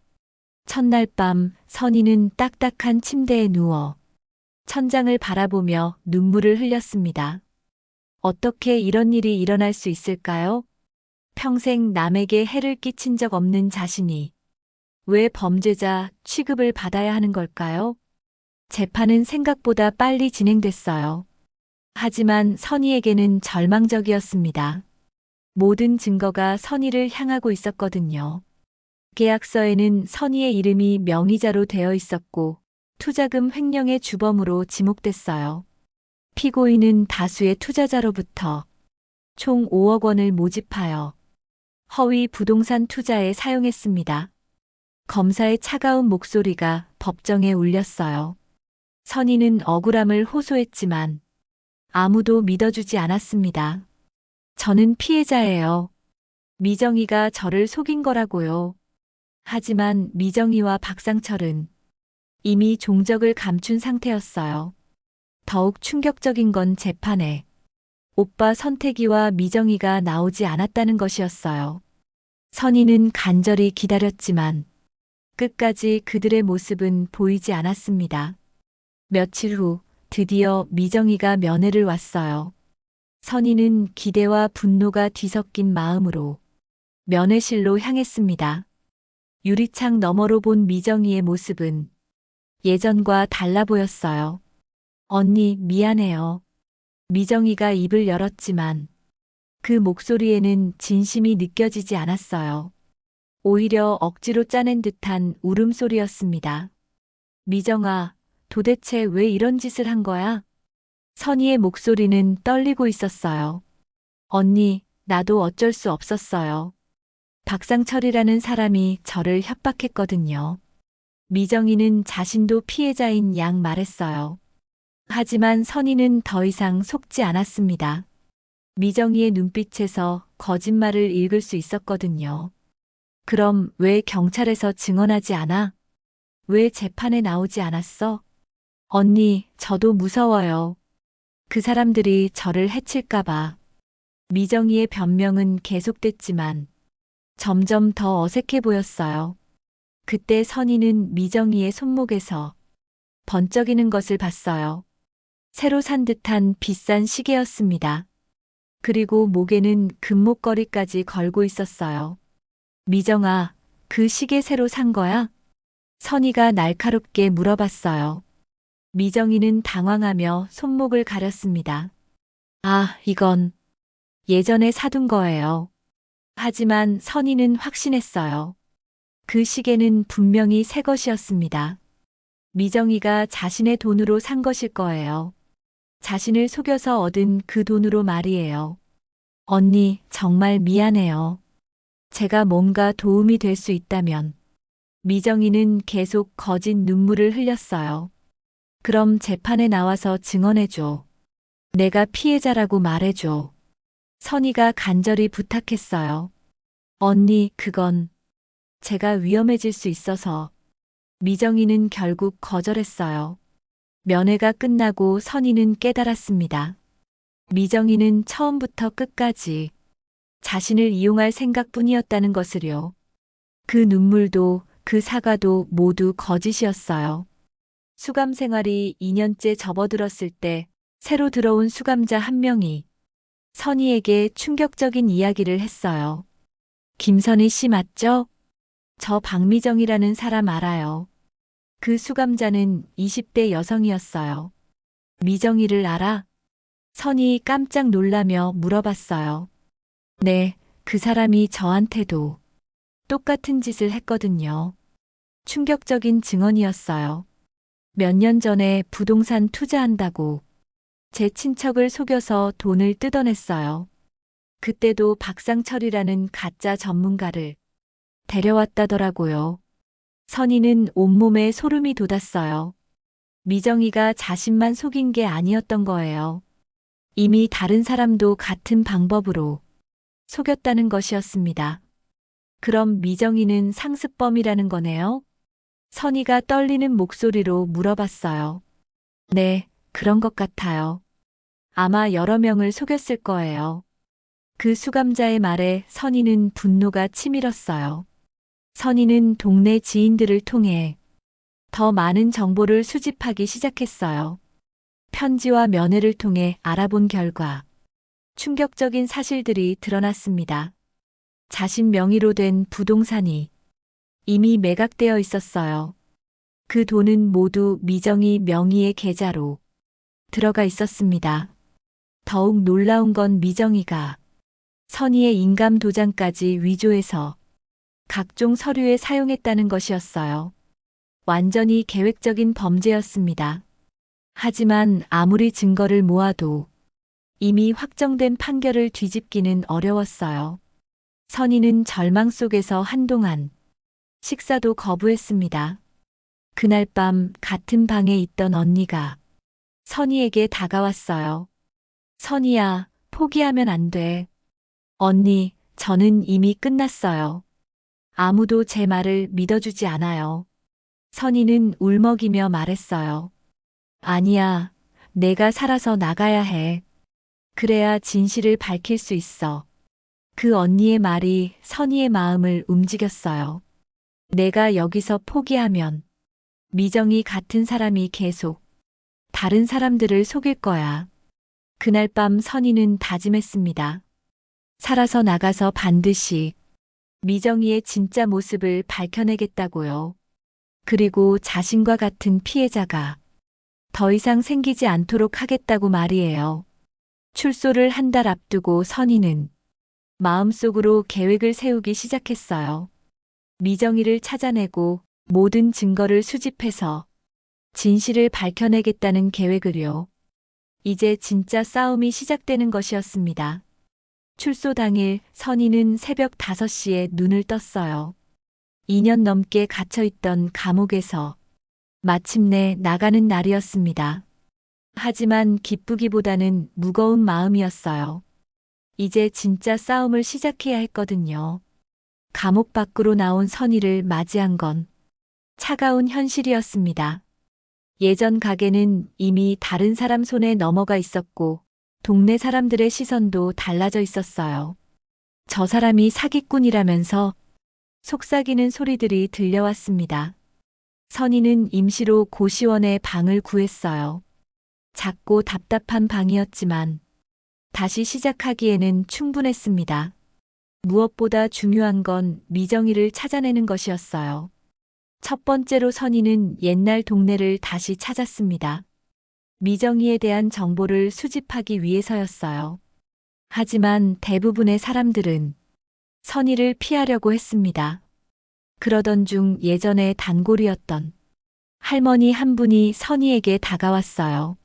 첫날 밤 선희는 딱딱한 침대에 누워 천장을 바라보며 눈물을 흘렸습니다. 어떻게 이런 일이 일어날 수 있을까요? 평생 남에게 해를 끼친 적 없는 자신이 왜 범죄자 취급을 받아야 하는 걸까요? 재판은 생각보다 빨리 진행됐어요. 하지만 선희에게는 절망적이었습니다. 모든 증거가 선희를 향하고 있었거든요. 계약서에는 선희의 이름이 명의자로 되어 있었고 투자금 횡령의 주범으로 지목됐어요. 피고인은 다수의 투자자로부터 총 5억 원을 모집하여 허위 부동산 투자에 사용했습니다. 검사의 차가운 목소리가 법정에 울렸어요. 선희는 억울함을 호소했지만 아무도 믿어주지 않았습니다. 저는 피해자예요. 미정이가 저를 속인 거라고요. 하지만 미정이와 박상철은 이미 종적을 감춘 상태였어요. 더욱 충격적인 건 재판에 오빠 선택이와 미정이가 나오지 않았다는 것이었어요. 선희는 간절히 기다렸지만 끝까지 그들의 모습은 보이지 않았습니다. 며칠 후 드디어 미정이가 면회를 왔어요. 선희는 기대와 분노가 뒤섞인 마음으로 면회실로 향했습니다. 유리창 너머로 본 미정이의 모습은 예전과 달라 보였어요. 언니, 미안해요. 미정이가 입을 열었지만 그 목소리에는 진심이 느껴지지 않았어요. 오히려 억지로 짜낸 듯한 울음소리였습니다. 미정아, 도대체 왜 이런 짓을 한 거야? 선희의 목소리는 떨리고 있었어요. 언니, 나도 어쩔 수 없었어요. 박상철이라는 사람이 저를 협박했거든요. 미정이는 자신도 피해자인 양 말했어요. 하지만 선희는 더 이상 속지 않았습니다. 미정이의 눈빛에서 거짓말을 읽을 수 있었거든요. 그럼 왜 경찰에서 증언하지 않아? 왜 재판에 나오지 않았어? 언니, 저도 무서워요. 그 사람들이 저를 해칠까봐. 미정이의 변명은 계속됐지만 점점 더 어색해 보였어요. 그때 선희는 미정이의 손목에서 번쩍이는 것을 봤어요. 새로 산 듯한 비싼 시계였습니다. 그리고 목에는 금목걸이까지 걸고 있었어요. 미정아, 그 시계 새로 산 거야? 선희가 날카롭게 물어봤어요. 미정이는 당황하며 손목을 가렸습니다. 아, 이건 예전에 사둔 거예요. 하지만 선희는 확신했어요. 그 시계는 분명히 새 것이었습니다. 미정이가 자신의 돈으로 산 것일 거예요. 자신을 속여서 얻은 그 돈으로 말이에요. 언니, 정말 미안해요. 제가 뭔가 도움이 될 수 있다면. 미정이는 계속 거짓 눈물을 흘렸어요. 그럼 재판에 나와서 증언해줘. 내가 피해자라고 말해줘. 선희가 간절히 부탁했어요. 언니, 그건 제가 위험해질 수 있어서. 미정이는 결국 거절했어요. 면회가 끝나고 선희는 깨달았습니다. 미정이는 처음부터 끝까지 자신을 이용할 생각뿐이었다는 것을요. 그 눈물도 그 사과도 모두 거짓이었어요. 수감 생활이 2년째 접어들었을 때 새로 들어온 수감자 한 명이 선희에게 충격적인 이야기를 했어요. 김선희 씨 맞죠? 저 박미정이라는 사람 알아요. 그 수감자는 20대 여성이었어요. 미정이를 알아? 선희 깜짝 놀라며 물어봤어요. 네, 그 사람이 저한테도 똑같은 짓을 했거든요. 충격적인 증언이었어요. 몇 년 전에 부동산 투자한다고 제 친척을 속여서 돈을 뜯어냈어요. 그때도 박상철이라는 가짜 전문가를 데려왔다더라고요. 선희는 온몸에 소름이 돋았어요. 미정이가 자신만 속인 게 아니었던 거예요. 이미 다른 사람도 같은 방법으로 속였다는 것이었습니다. 그럼 미정이는 상습범이라는 거네요? 선희가 떨리는 목소리로 물어봤어요. 네, 그런 것 같아요. 아마 여러 명을 속였을 거예요. 그 수감자의 말에 선희는 분노가 치밀었어요. 선희는 동네 지인들을 통해 더 많은 정보를 수집하기 시작했어요. 편지와 면회를 통해 알아본 결과 충격적인 사실들이 드러났습니다. 자신 명의로 된 부동산이 이미 매각되어 있었어요. 그 돈은 모두 미정이 명의의 계좌로 들어가 있었습니다. 더욱 놀라운 건 미정이가 선희의 인감 도장까지 위조해서 각종 서류에 사용했다는 것이었어요. 완전히 계획적인 범죄였습니다. 하지만 아무리 증거를 모아도 이미 확정된 판결을 뒤집기는 어려웠어요. 선희는 절망 속에서 한동안 식사도 거부했습니다. 그날 밤 같은 방에 있던 언니가 선희에게 다가왔어요. 선희야, 포기하면 안 돼. 언니, 저는 이미 끝났어요. 아무도 제 말을 믿어주지 않아요. 선희는 울먹이며 말했어요. 아니야, 내가 살아서 나가야 해. 그래야 진실을 밝힐 수 있어. 그 언니의 말이 선희의 마음을 움직였어요. 내가 여기서 포기하면 미정이 같은 사람이 계속 다른 사람들을 속일 거야. 그날 밤 선희는 다짐했습니다. 살아서 나가서 반드시 미정이의 진짜 모습을 밝혀내겠다고요. 그리고 자신과 같은 피해자가 더 이상 생기지 않도록 하겠다고 말이에요. 출소를 한 달 앞두고 선희는 마음속으로 계획을 세우기 시작했어요. 미정이를 찾아내고 모든 증거를 수집해서 진실을 밝혀내겠다는 계획을요. 이제 진짜 싸움이 시작되는 것이었습니다. 출소 당일 선희는 새벽 5시에 눈을 떴어요. 2년 넘게 갇혀있던 감옥에서 마침내 나가는 날이었습니다. 하지만 기쁘기보다는 무거운 마음이었어요. 이제 진짜 싸움을 시작해야 했거든요. 감옥 밖으로 나온 선희를 맞이한 건 차가운 현실이었습니다. 예전 가게는 이미 다른 사람 손에 넘어가 있었고 동네 사람들의 시선도 달라져 있었어요. 저 사람이 사기꾼이라면서 속삭이는 소리들이 들려왔습니다. 선희는 임시로 고시원에 방을 구했어요. 작고 답답한 방이었지만 다시 시작하기에는 충분했습니다. 무엇보다 중요한 건 미정이를 찾아내는 것이었어요. 첫 번째로 선희는 옛날 동네를 다시 찾았습니다. 미정이에 대한 정보를 수집하기 위해서였어요. 하지만 대부분의 사람들은 선희를 피하려고 했습니다. 그러던 중 예전에 단골이었던 할머니 한 분이 선희에게 다가왔어요.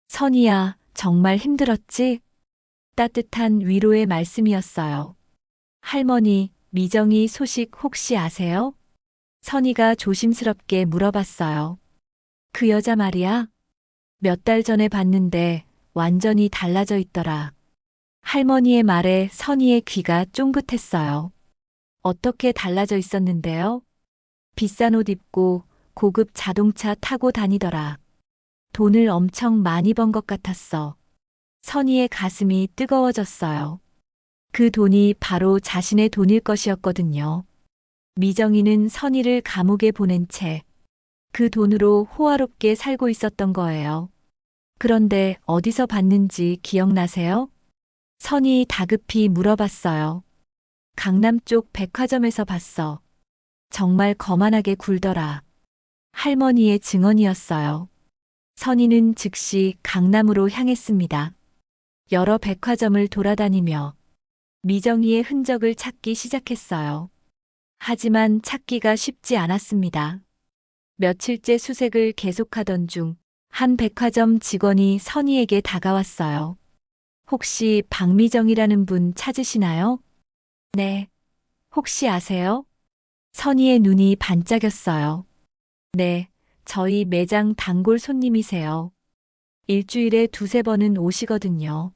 선희야, 정말 힘들었지? 따뜻한 위로의 말씀이었어요. 할머니, 미정이 소식 혹시 아세요? 선희가 조심스럽게 물어봤어요. 그 여자 말이야? 몇 달 전에 봤는데 완전히 달라져 있더라. 할머니의 말에 선희의 귀가 쫑긋했어요. 어떻게 달라져 있었는데요? 비싼 옷 입고 고급 자동차 타고 다니더라. 돈을 엄청 많이 번 것 같았어. 선희의 가슴이 뜨거워졌어요. 그 돈이 바로 자신의 돈일 것이었거든요. 미정이는 선희를 감옥에 보낸 채 그 돈으로 호화롭게 살고 있었던 거예요. 그런데 어디서 봤는지 기억나세요? 선희 다급히 물어봤어요. 강남 쪽 백화점에서 봤어. 정말 거만하게 굴더라. 할머니의 증언이었어요. 선희는 즉시 강남으로 향했습니다. 여러 백화점을 돌아다니며 미정이의 흔적을 찾기 시작했어요. 하지만 찾기가 쉽지 않았습니다. 며칠째 수색을 계속하던 중 한 백화점 직원이 선희에게 다가왔어요. 혹시 박미정이라는 분 찾으시나요? 네. 혹시 아세요? 선희의 눈이 반짝였어요. 네, 저희 매장 단골 손님이세요. 일주일에 2~3번은 오시거든요.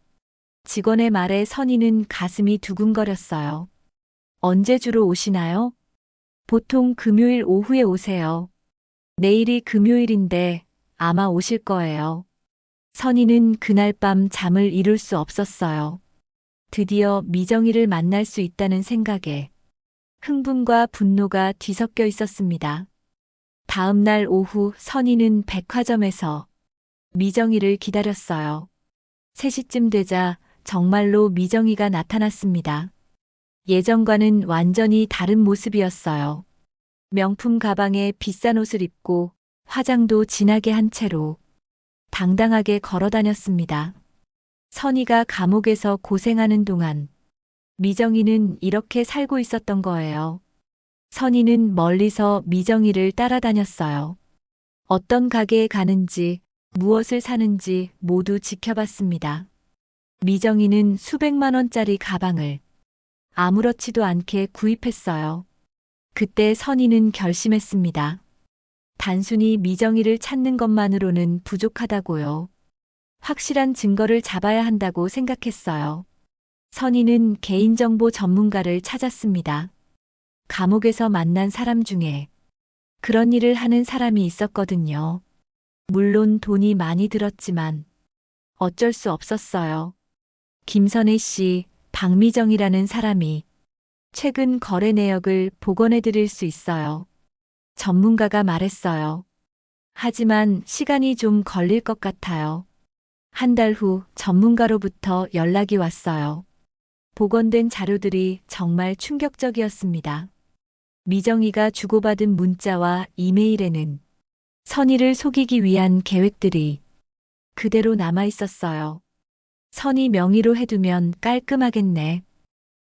직원의 말에 선희는 가슴이 두근거렸어요. 언제 주로 오시나요? 보통 금요일 오후에 오세요. 내일이 금요일인데 아마 오실 거예요. 선희는 그날 밤 잠을 이룰 수 없었어요. 드디어 미정이를 만날 수 있다는 생각에 흥분과 분노가 뒤섞여 있었습니다. 다음 날 오후 선희는 백화점에서 미정이를 기다렸어요. 3시쯤 되자 정말로 미정이가 나타났습니다. 예전과는 완전히 다른 모습이었어요. 명품 가방에 비싼 옷을 입고 화장도 진하게 한 채로 당당하게 걸어 다녔습니다. 선희가 감옥에서 고생하는 동안 미정이는 이렇게 살고 있었던 거예요. 선희는 멀리서 미정이를 따라다녔어요. 어떤 가게에 가는지, 무엇을 사는지 모두 지켜봤습니다. 미정이는 수백만 원짜리 가방을 아무렇지도 않게 구입했어요. 그때 선희는 결심했습니다. 단순히 미정이를 찾는 것만으로는 부족하다고요. 확실한 증거를 잡아야 한다고 생각했어요. 선희는 개인정보 전문가를 찾았습니다. 감옥에서 만난 사람 중에 그런 일을 하는 사람이 있었거든요. 물론 돈이 많이 들었지만 어쩔 수 없었어요. 김선혜 씨, 박미정이라는 사람이 최근 거래 내역을 복원해 드릴 수 있어요. 전문가가 말했어요. 하지만 시간이 좀 걸릴 것 같아요. 한 달 후 전문가로부터 연락이 왔어요. 복원된 자료들이 정말 충격적이었습니다. 미정이가 주고받은 문자와 이메일에는 선희를 속이기 위한 계획들이 그대로 남아 있었어요. 선희 명의로 해두면 깔끔하겠네.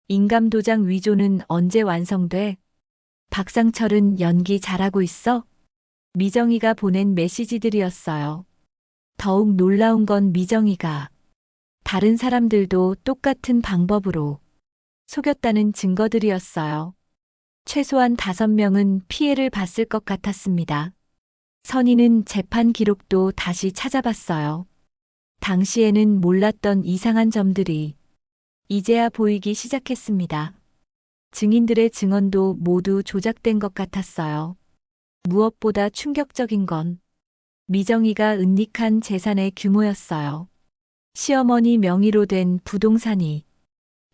인감도장 위조는 언제 완성돼? 박상철은 연기 잘하고 있어? 미정이가 보낸 메시지들이었어요. 더욱 놀라운 건 미정이가 다른 사람들도 똑같은 방법으로 속였다는 증거들이었어요. 최소한 5명은 피해를 봤을 것 같았습니다. 선희는 재판 기록도 다시 찾아봤어요. 당시에는 몰랐던 이상한 점들이 이제야 보이기 시작했습니다. 증인들의 증언도 모두 조작된 것 같았어요. 무엇보다 충격적인 건 미정이가 은닉한 재산의 규모였어요. 시어머니 명의로 된 부동산이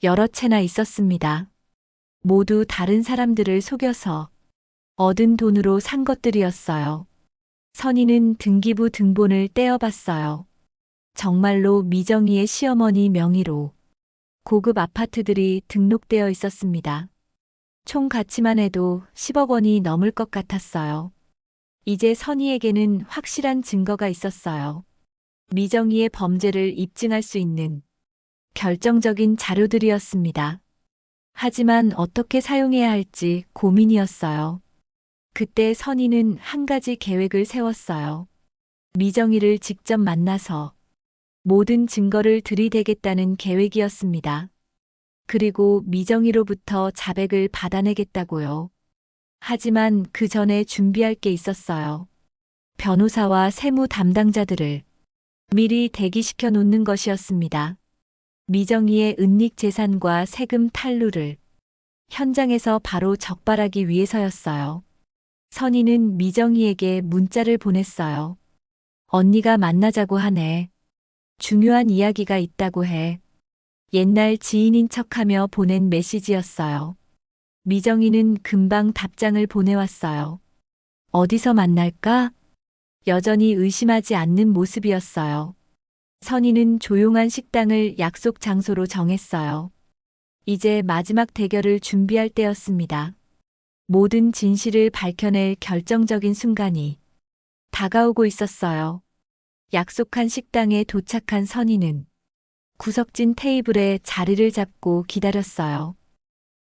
여러 채나 있었습니다. 모두 다른 사람들을 속여서 얻은 돈으로 산 것들이었어요. 선희는 등기부 등본을 떼어봤어요. 정말로 미정이의 시어머니 명의로 고급 아파트들이 등록되어 있었습니다. 총 가치만 해도 10억 원이 넘을 것 같았어요. 이제 선희에게는 확실한 증거가 있었어요. 미정이의 범죄를 입증할 수 있는 결정적인 자료들이었습니다. 하지만 어떻게 사용해야 할지 고민이었어요. 그때 선희는 한 가지 계획을 세웠어요. 미정이를 직접 만나서 모든 증거를 들이대겠다는 계획이었습니다. 그리고 미정이로부터 자백을 받아내겠다고요. 하지만 그 전에 준비할 게 있었어요. 변호사와 세무 담당자들을 미리 대기시켜 놓는 것이었습니다. 미정이의 은닉 재산과 세금 탈루를 현장에서 바로 적발하기 위해서였어요. 선희는 미정이에게 문자를 보냈어요. 언니가 만나자고 하네. 중요한 이야기가 있다고 해. 옛날 지인인 척하며 보낸 메시지였어요. 미정이는 금방 답장을 보내왔어요. 어디서 만날까? 여전히 의심하지 않는 모습이었어요. 선희는 조용한 식당을 약속 장소로 정했어요. 이제 마지막 대결을 준비할 때였습니다. 모든 진실을 밝혀낼 결정적인 순간이 다가오고 있었어요. 약속한 식당에 도착한 선희는 구석진 테이블에 자리를 잡고 기다렸어요.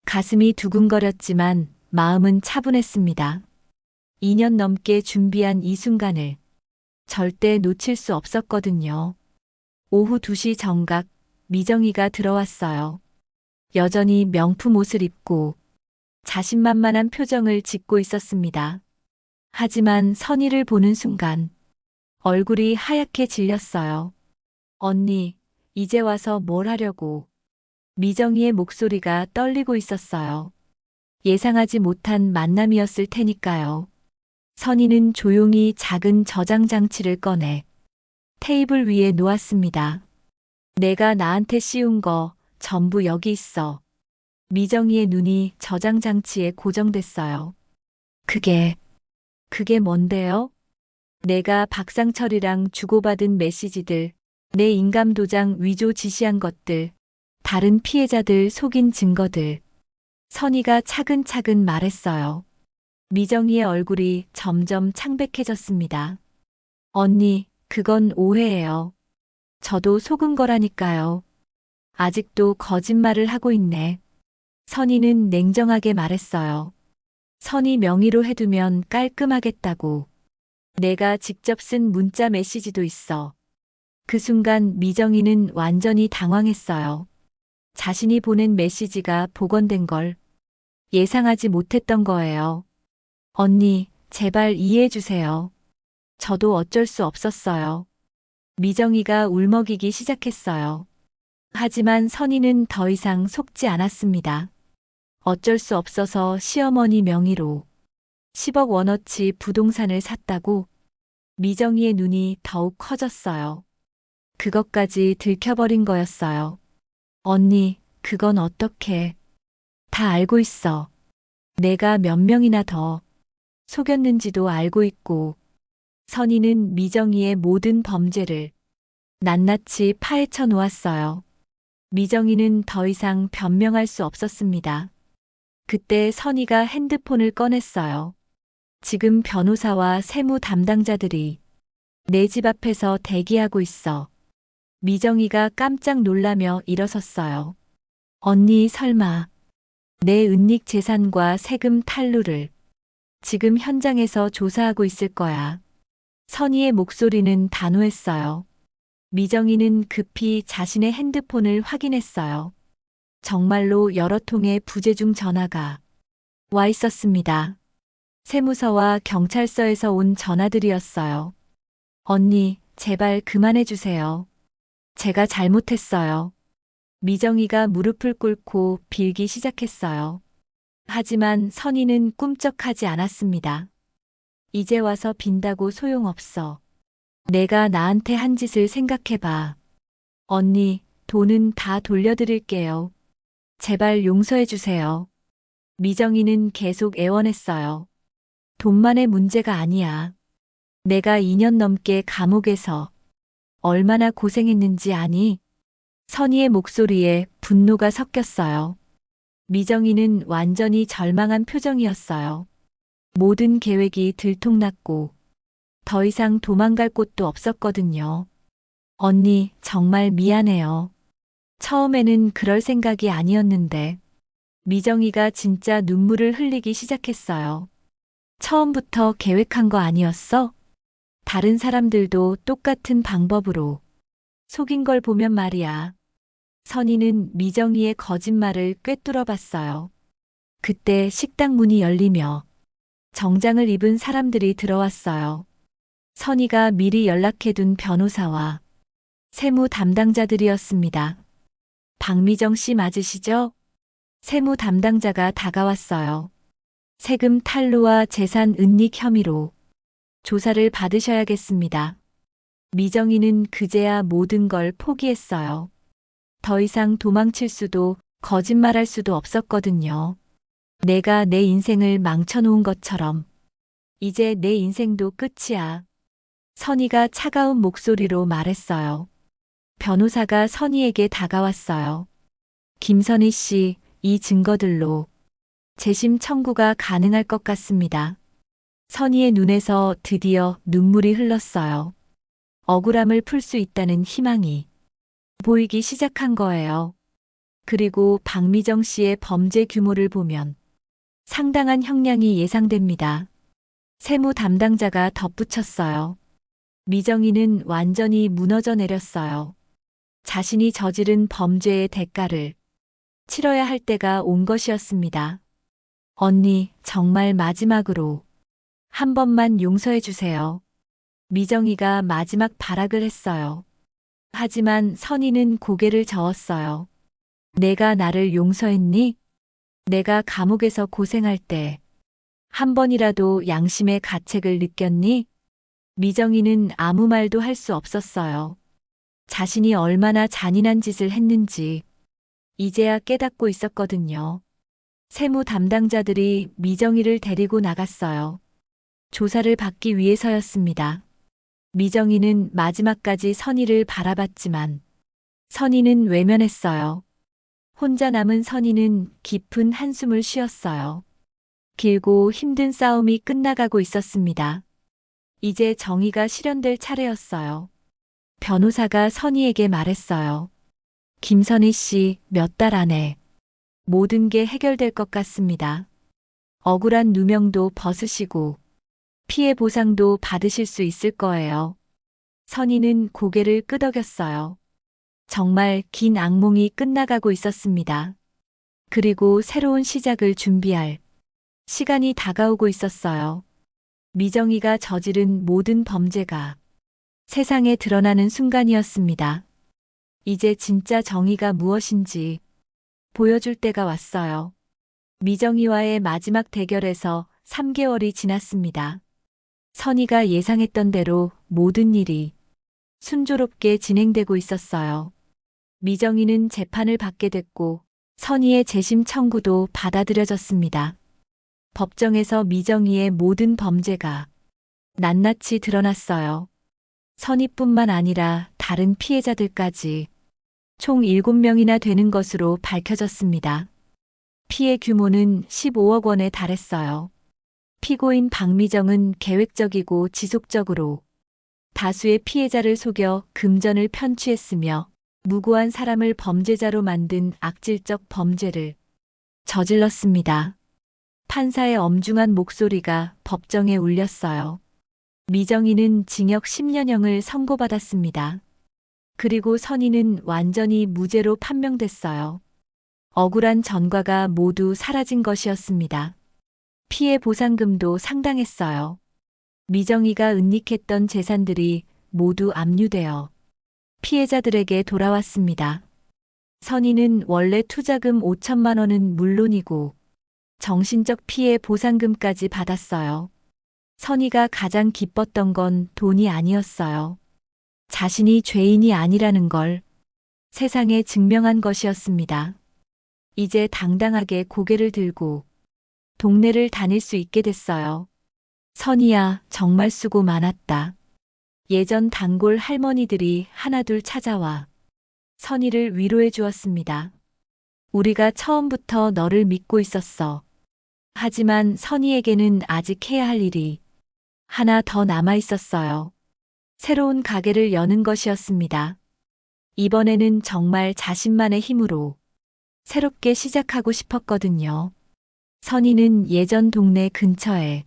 가슴이 두근거렸지만 마음은 차분했습니다. 2년 넘게 준비한 이 순간을 절대 놓칠 수 없었거든요. 오후 2시 정각, 미정이가 들어왔어요. 여전히 명품 옷을 입고 자신만만한 표정을 짓고 있었습니다. 하지만 선희를 보는 순간 얼굴이 하얗게 질렸어요. 언니, 이제 와서 뭘 하려고? 미정이의 목소리가 떨리고 있었어요. 예상하지 못한 만남이었을 테니까요. 선희는 조용히 작은 저장 장치를 꺼내 테이블 위에 놓았습니다. 내가 나한테 씌운 거 전부 여기 있어. 미정이의 눈이 저장 장치에 고정됐어요. 그게 뭔데요? 내가 박상철이랑 주고받은 메시지들, 내 인감도장 위조 지시한 것들, 다른 피해자들 속인 증거들. 선희가 차근차근 말했어요. 미정이의 얼굴이 점점 창백해졌습니다. 언니, 그건 오해예요. 저도 속은 거라니까요. 아직도 거짓말을 하고 있네. 선희는 냉정하게 말했어요. 선희 명의로 해두면 깔끔하겠다고. 내가 직접 쓴 문자 메시지도 있어. 그 순간 미정이는 완전히 당황했어요. 자신이 보낸 메시지가 복원된 걸 예상하지 못했던 거예요. 언니, 제발 이해해 주세요. 저도 어쩔 수 없었어요. 미정이가 울먹이기 시작했어요. 하지만 선희는 더 이상 속지 않았습니다. 어쩔 수 없어서 시어머니 명의로 10억 원어치 부동산을 샀다고 미정이의 눈이 더욱 커졌어요. 그것까지 들켜버린 거였어요. 언니, 그건 어떻게? 다 알고 있어. 내가 몇 명이나 더 속였는지도 알고 있고, 선희는 미정이의 모든 범죄를 낱낱이 파헤쳐 놓았어요. 미정이는 더 이상 변명할 수 없었습니다. 그때 선희가 핸드폰을 꺼냈어요. 지금 변호사와 세무 담당자들이 내 집 앞에서 대기하고 있어. 미정이가 깜짝 놀라며 일어섰어요. 언니 설마 내 은닉 재산과 세금 탈루를 지금 현장에서 조사하고 있을 거야. 선희의 목소리는 단호했어요. 미정이는 급히 자신의 핸드폰을 확인했어요. 정말로 여러 통의 부재중 전화가 와 있었습니다. 세무서와 경찰서에서 온 전화들이었어요. 언니, 제발 그만해 주세요. 제가 잘못했어요. 미정이가 무릎을 꿇고 빌기 시작했어요. 하지만 선희는 꿈쩍하지 않았습니다. 이제 와서 빈다고 소용없어. 내가 나한테 한 짓을 생각해봐. 언니, 돈은 다 돌려드릴게요. 제발 용서해 주세요. 미정이는 계속 애원했어요. 돈만의 문제가 아니야. 내가 2년 넘게 감옥에서 얼마나 고생했는지 아니? 선희의 목소리에 분노가 섞였어요. 미정이는 완전히 절망한 표정이었어요. 모든 계획이 들통났고 더 이상 도망갈 곳도 없었거든요. 언니, 정말 미안해요. 처음에는 그럴 생각이 아니었는데. 미정이가 진짜 눈물을 흘리기 시작했어요. 처음부터 계획한 거 아니었어? 다른 사람들도 똑같은 방법으로 속인 걸 보면 말이야. 선희는 미정이의 거짓말을 꿰뚫어 봤어요. 그때 식당 문이 열리며 정장을 입은 사람들이 들어왔어요. 선희가 미리 연락해둔 변호사와 세무 담당자들이었습니다. 박미정 씨 맞으시죠? 세무 담당자가 다가왔어요. 세금 탈루와 재산 은닉 혐의로 조사를 받으셔야겠습니다. 미정이는 그제야 모든 걸 포기했어요. 더 이상 도망칠 수도 거짓말할 수도 없었거든요. 내가 내 인생을 망쳐놓은 것처럼 이제 내 인생도 끝이야. 선희가 차가운 목소리로 말했어요. 변호사가 선희에게 다가왔어요. 김선희 씨, 이 증거들로 재심 청구가 가능할 것 같습니다. 선희의 눈에서 드디어 눈물이 흘렀어요. 억울함을 풀 수 있다는 희망이 보이기 시작한 거예요. 그리고 박미정 씨의 범죄 규모를 보면 상당한 형량이 예상됩니다. 세무 담당자가 덧붙였어요. 미정이는 완전히 무너져 내렸어요. 자신이 저지른 범죄의 대가를 치러야 할 때가 온 것이었습니다. 언니, 정말 마지막으로 한 번만 용서해 주세요. 미정이가 마지막 발악을 했어요. 하지만 선희는 고개를 저었어요. 내가 나를 용서했니? 내가 감옥에서 고생할 때 한 번이라도 양심의 가책을 느꼈니? 미정이는 아무 말도 할 수 없었어요. 자신이 얼마나 잔인한 짓을 했는지 이제야 깨닫고 있었거든요. 세무 담당자들이 미정이를 데리고 나갔어요. 조사를 받기 위해서였습니다. 미정이는 마지막까지 선희를 바라봤지만 선희는 외면했어요. 혼자 남은 선희는 깊은 한숨을 쉬었어요. 길고 힘든 싸움이 끝나가고 있었습니다. 이제 정의가 실현될 차례였어요. 변호사가 선희에게 말했어요. 김선희 씨, 몇 달 안에 모든 게 해결될 것 같습니다. 억울한 누명도 벗으시고 피해 보상도 받으실 수 있을 거예요. 선희는 고개를 끄덕였어요. 정말 긴 악몽이 끝나가고 있었습니다. 그리고 새로운 시작을 준비할 시간이 다가오고 있었어요. 미정이가 저지른 모든 범죄가 세상에 드러나는 순간이었습니다. 이제 진짜 정의가 무엇인지 보여줄 때가 왔어요. 미정이와의 마지막 대결에서 3개월이 지났습니다. 선희가 예상했던 대로 모든 일이 순조롭게 진행되고 있었어요. 미정이는 재판을 받게 됐고 선희의 재심 청구도 받아들여졌습니다. 법정에서 미정이의 모든 범죄가 낱낱이 드러났어요. 선희뿐만 아니라 다른 피해자들까지 총 7명이나 되는 것으로 밝혀졌습니다. 피해 규모는 15억 원에 달했어요. 피고인 박미정은 계획적이고 지속적으로 다수의 피해자를 속여 금전을 편취했으며 무고한 사람을 범죄자로 만든 악질적 범죄를 저질렀습니다. 판사의 엄중한 목소리가 법정에 울렸어요. 미정이는 징역 10년형을 선고받았습니다. 그리고 선희는 완전히 무죄로 판명됐어요. 억울한 전과가 모두 사라진 것이었습니다. 피해 보상금도 상당했어요. 미정이가 은닉했던 재산들이 모두 압류되어 피해자들에게 돌아왔습니다. 선희는 원래 투자금 5천만 원은 물론이고 정신적 피해 보상금까지 받았어요. 선희가 가장 기뻤던 건 돈이 아니었어요. 자신이 죄인이 아니라는 걸 세상에 증명한 것이었습니다. 이제 당당하게 고개를 들고 동네를 다닐 수 있게 됐어요. 선희야, 정말 수고 많았다. 예전 단골 할머니들이 하나둘 찾아와 선희를 위로해 주었습니다. 우리가 처음부터 너를 믿고 있었어. 하지만 선희에게는 아직 해야 할 일이 하나 더 남아 있었어요. 새로운 가게를 여는 것이었습니다. 이번에는 정말 자신만의 힘으로 새롭게 시작하고 싶었거든요. 선희는 예전 동네 근처에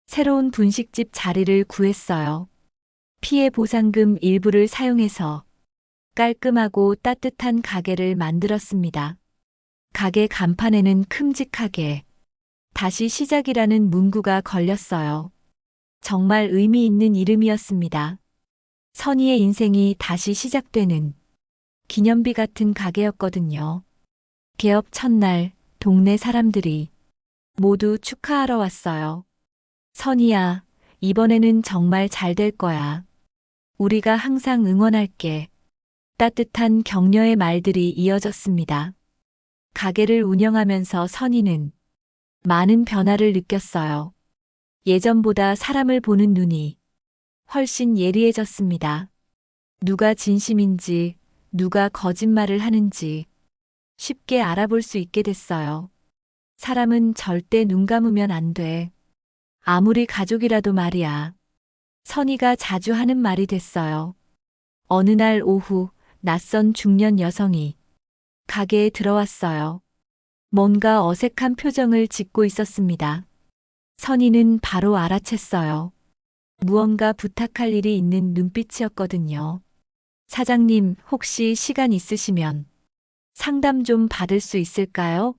새로운 분식집 자리를 구했어요. 피해 보상금 일부를 사용해서 깔끔하고 따뜻한 가게를 만들었습니다. 가게 간판에는 큼직하게 다시 시작이라는 문구가 걸렸어요. 정말 의미 있는 이름이었습니다. 선희의 인생이 다시 시작되는 기념비 같은 가게였거든요. 개업 첫날 동네 사람들이 모두 축하하러 왔어요. 선희야, 이번에는 정말 잘 될 거야. 우리가 항상 응원할게. 따뜻한 격려의 말들이 이어졌습니다. 가게를 운영하면서 선희는 많은 변화를 느꼈어요. 예전보다 사람을 보는 눈이 훨씬 예리해졌습니다. 누가 진심인지, 누가 거짓말을 하는지 쉽게 알아볼 수 있게 됐어요. 사람은 절대 눈 감으면 안 돼. 아무리 가족이라도 말이야. 선희가 자주 하는 말이 됐어요. 어느 날 오후 낯선 중년 여성이 가게에 들어왔어요. 뭔가 어색한 표정을 짓고 있었습니다. 선희는 바로 알아챘어요. 무언가 부탁할 일이 있는 눈빛이었거든요. 사장님, 혹시 시간 있으시면 상담 좀 받을 수 있을까요?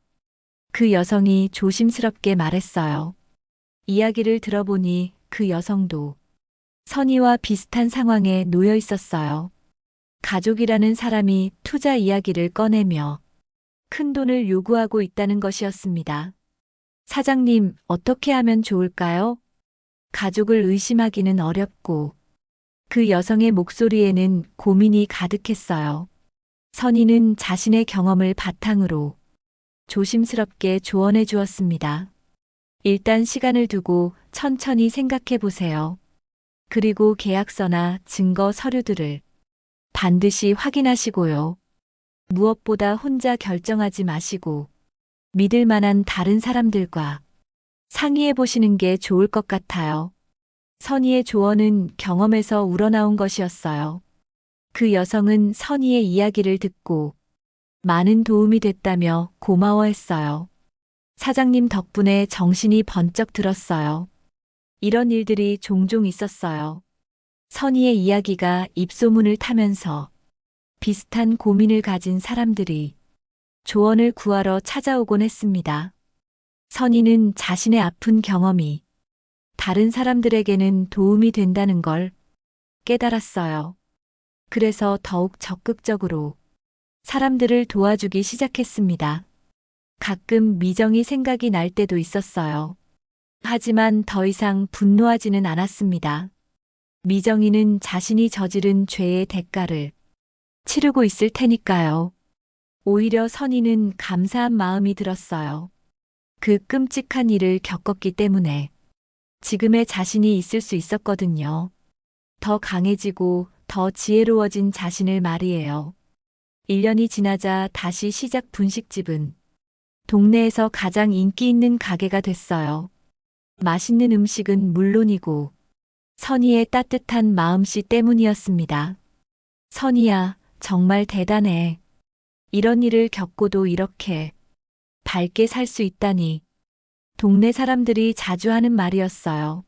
그 여성이 조심스럽게 말했어요. 이야기를 들어보니 그 여성도 선희와 비슷한 상황에 놓여 있었어요. 가족이라는 사람이 투자 이야기를 꺼내며 큰 돈을 요구하고 있다는 것이었습니다. 사장님, 어떻게 하면 좋을까요? 가족을 의심하기는 어렵고 그 여성의 목소리에는 고민이 가득했어요. 선희는 자신의 경험을 바탕으로 조심스럽게 조언해 주었습니다. 일단 시간을 두고 천천히 생각해 보세요. 그리고 계약서나 증거 서류들을 반드시 확인하시고요. 무엇보다 혼자 결정하지 마시고 믿을 만한 다른 사람들과 상의해 보시는 게 좋을 것 같아요. 선희의 조언은 경험에서 우러나온 것이었어요. 그 여성은 선희의 이야기를 듣고 많은 도움이 됐다며 고마워했어요. 사장님 덕분에 정신이 번쩍 들었어요. 이런 일들이 종종 있었어요. 선희의 이야기가 입소문을 타면서 비슷한 고민을 가진 사람들이 조언을 구하러 찾아오곤 했습니다. 선희는 자신의 아픈 경험이 다른 사람들에게는 도움이 된다는 걸 깨달았어요. 그래서 더욱 적극적으로 사람들을 도와주기 시작했습니다. 가끔 미정이 생각이 날 때도 있었어요. 하지만 더 이상 분노하지는 않았습니다. 미정이는 자신이 저지른 죄의 대가를 치르고 있을 테니까요. 오히려 선희는 감사한 마음이 들었어요. 그 끔찍한 일을 겪었기 때문에 지금의 자신이 있을 수 있었거든요. 더 강해지고 더 지혜로워진 자신을 말이에요. 1년이 지나자 다시 시작 분식집은 동네에서 가장 인기 있는 가게가 됐어요. 맛있는 음식은 물론이고 선희의 따뜻한 마음씨 때문이었습니다. 선희야, 정말 대단해. 이런 일을 겪고도 이렇게 밝게 살 수 있다니. 동네 사람들이 자주 하는 말이었어요.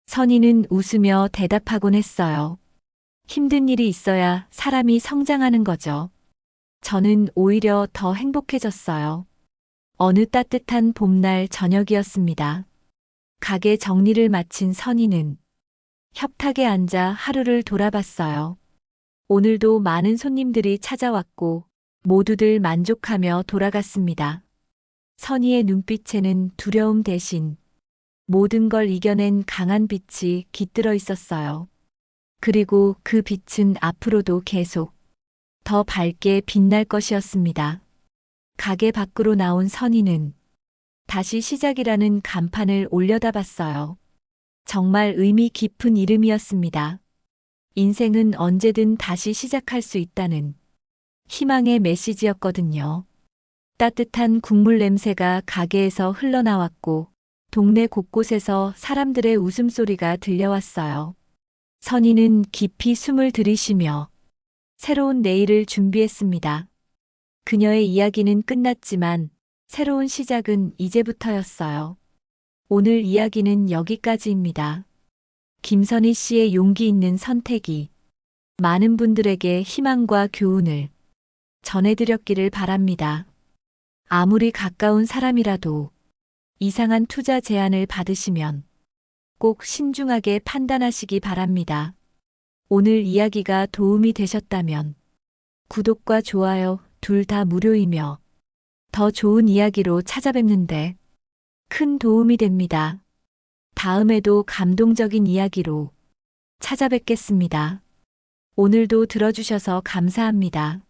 선희는 웃으며 대답하곤 했어요. 힘든 일이 있어야 사람이 성장하는 거죠. 저는 오히려 더 행복해졌어요. 어느 따뜻한 봄날 저녁이었습니다. 가게 정리를 마친 선희는 협탁에 앉아 하루를 돌아봤어요. 오늘도 많은 손님들이 찾아왔고 모두들 만족하며 돌아갔습니다. 선희의 눈빛에는 두려움 대신 모든 걸 이겨낸 강한 빛이 깃들어 있었어요. 그리고 그 빛은 앞으로도 계속 더 밝게 빛날 것이었습니다. 가게 밖으로 나온 선희는 다시 시작이라는 간판을 올려다봤어요. 정말 의미 깊은 이름이었습니다. 인생은 언제든 다시 시작할 수 있다는 희망의 메시지였거든요. 따뜻한 국물 냄새가 가게에서 흘러나왔고 동네 곳곳에서 사람들의 웃음소리가 들려왔어요. 선희는 깊이 숨을 들이쉬며 새로운 내일을 준비했습니다. 그녀의 이야기는 끝났지만 새로운 시작은 이제부터였어요. 오늘 이야기는 여기까지입니다. 김선희 씨의 용기 있는 선택이 많은 분들에게 희망과 교훈을 전해드렸기를 바랍니다. 아무리 가까운 사람이라도 이상한 투자 제안을 받으시면 꼭 신중하게 판단하시기 바랍니다. 오늘 이야기가 도움이 되셨다면 구독과 좋아요 둘 다 무료이며 더 좋은 이야기로 찾아뵙는데 큰 도움이 됩니다. 다음에도 감동적인 이야기로 찾아뵙겠습니다. 오늘도 들어주셔서 감사합니다.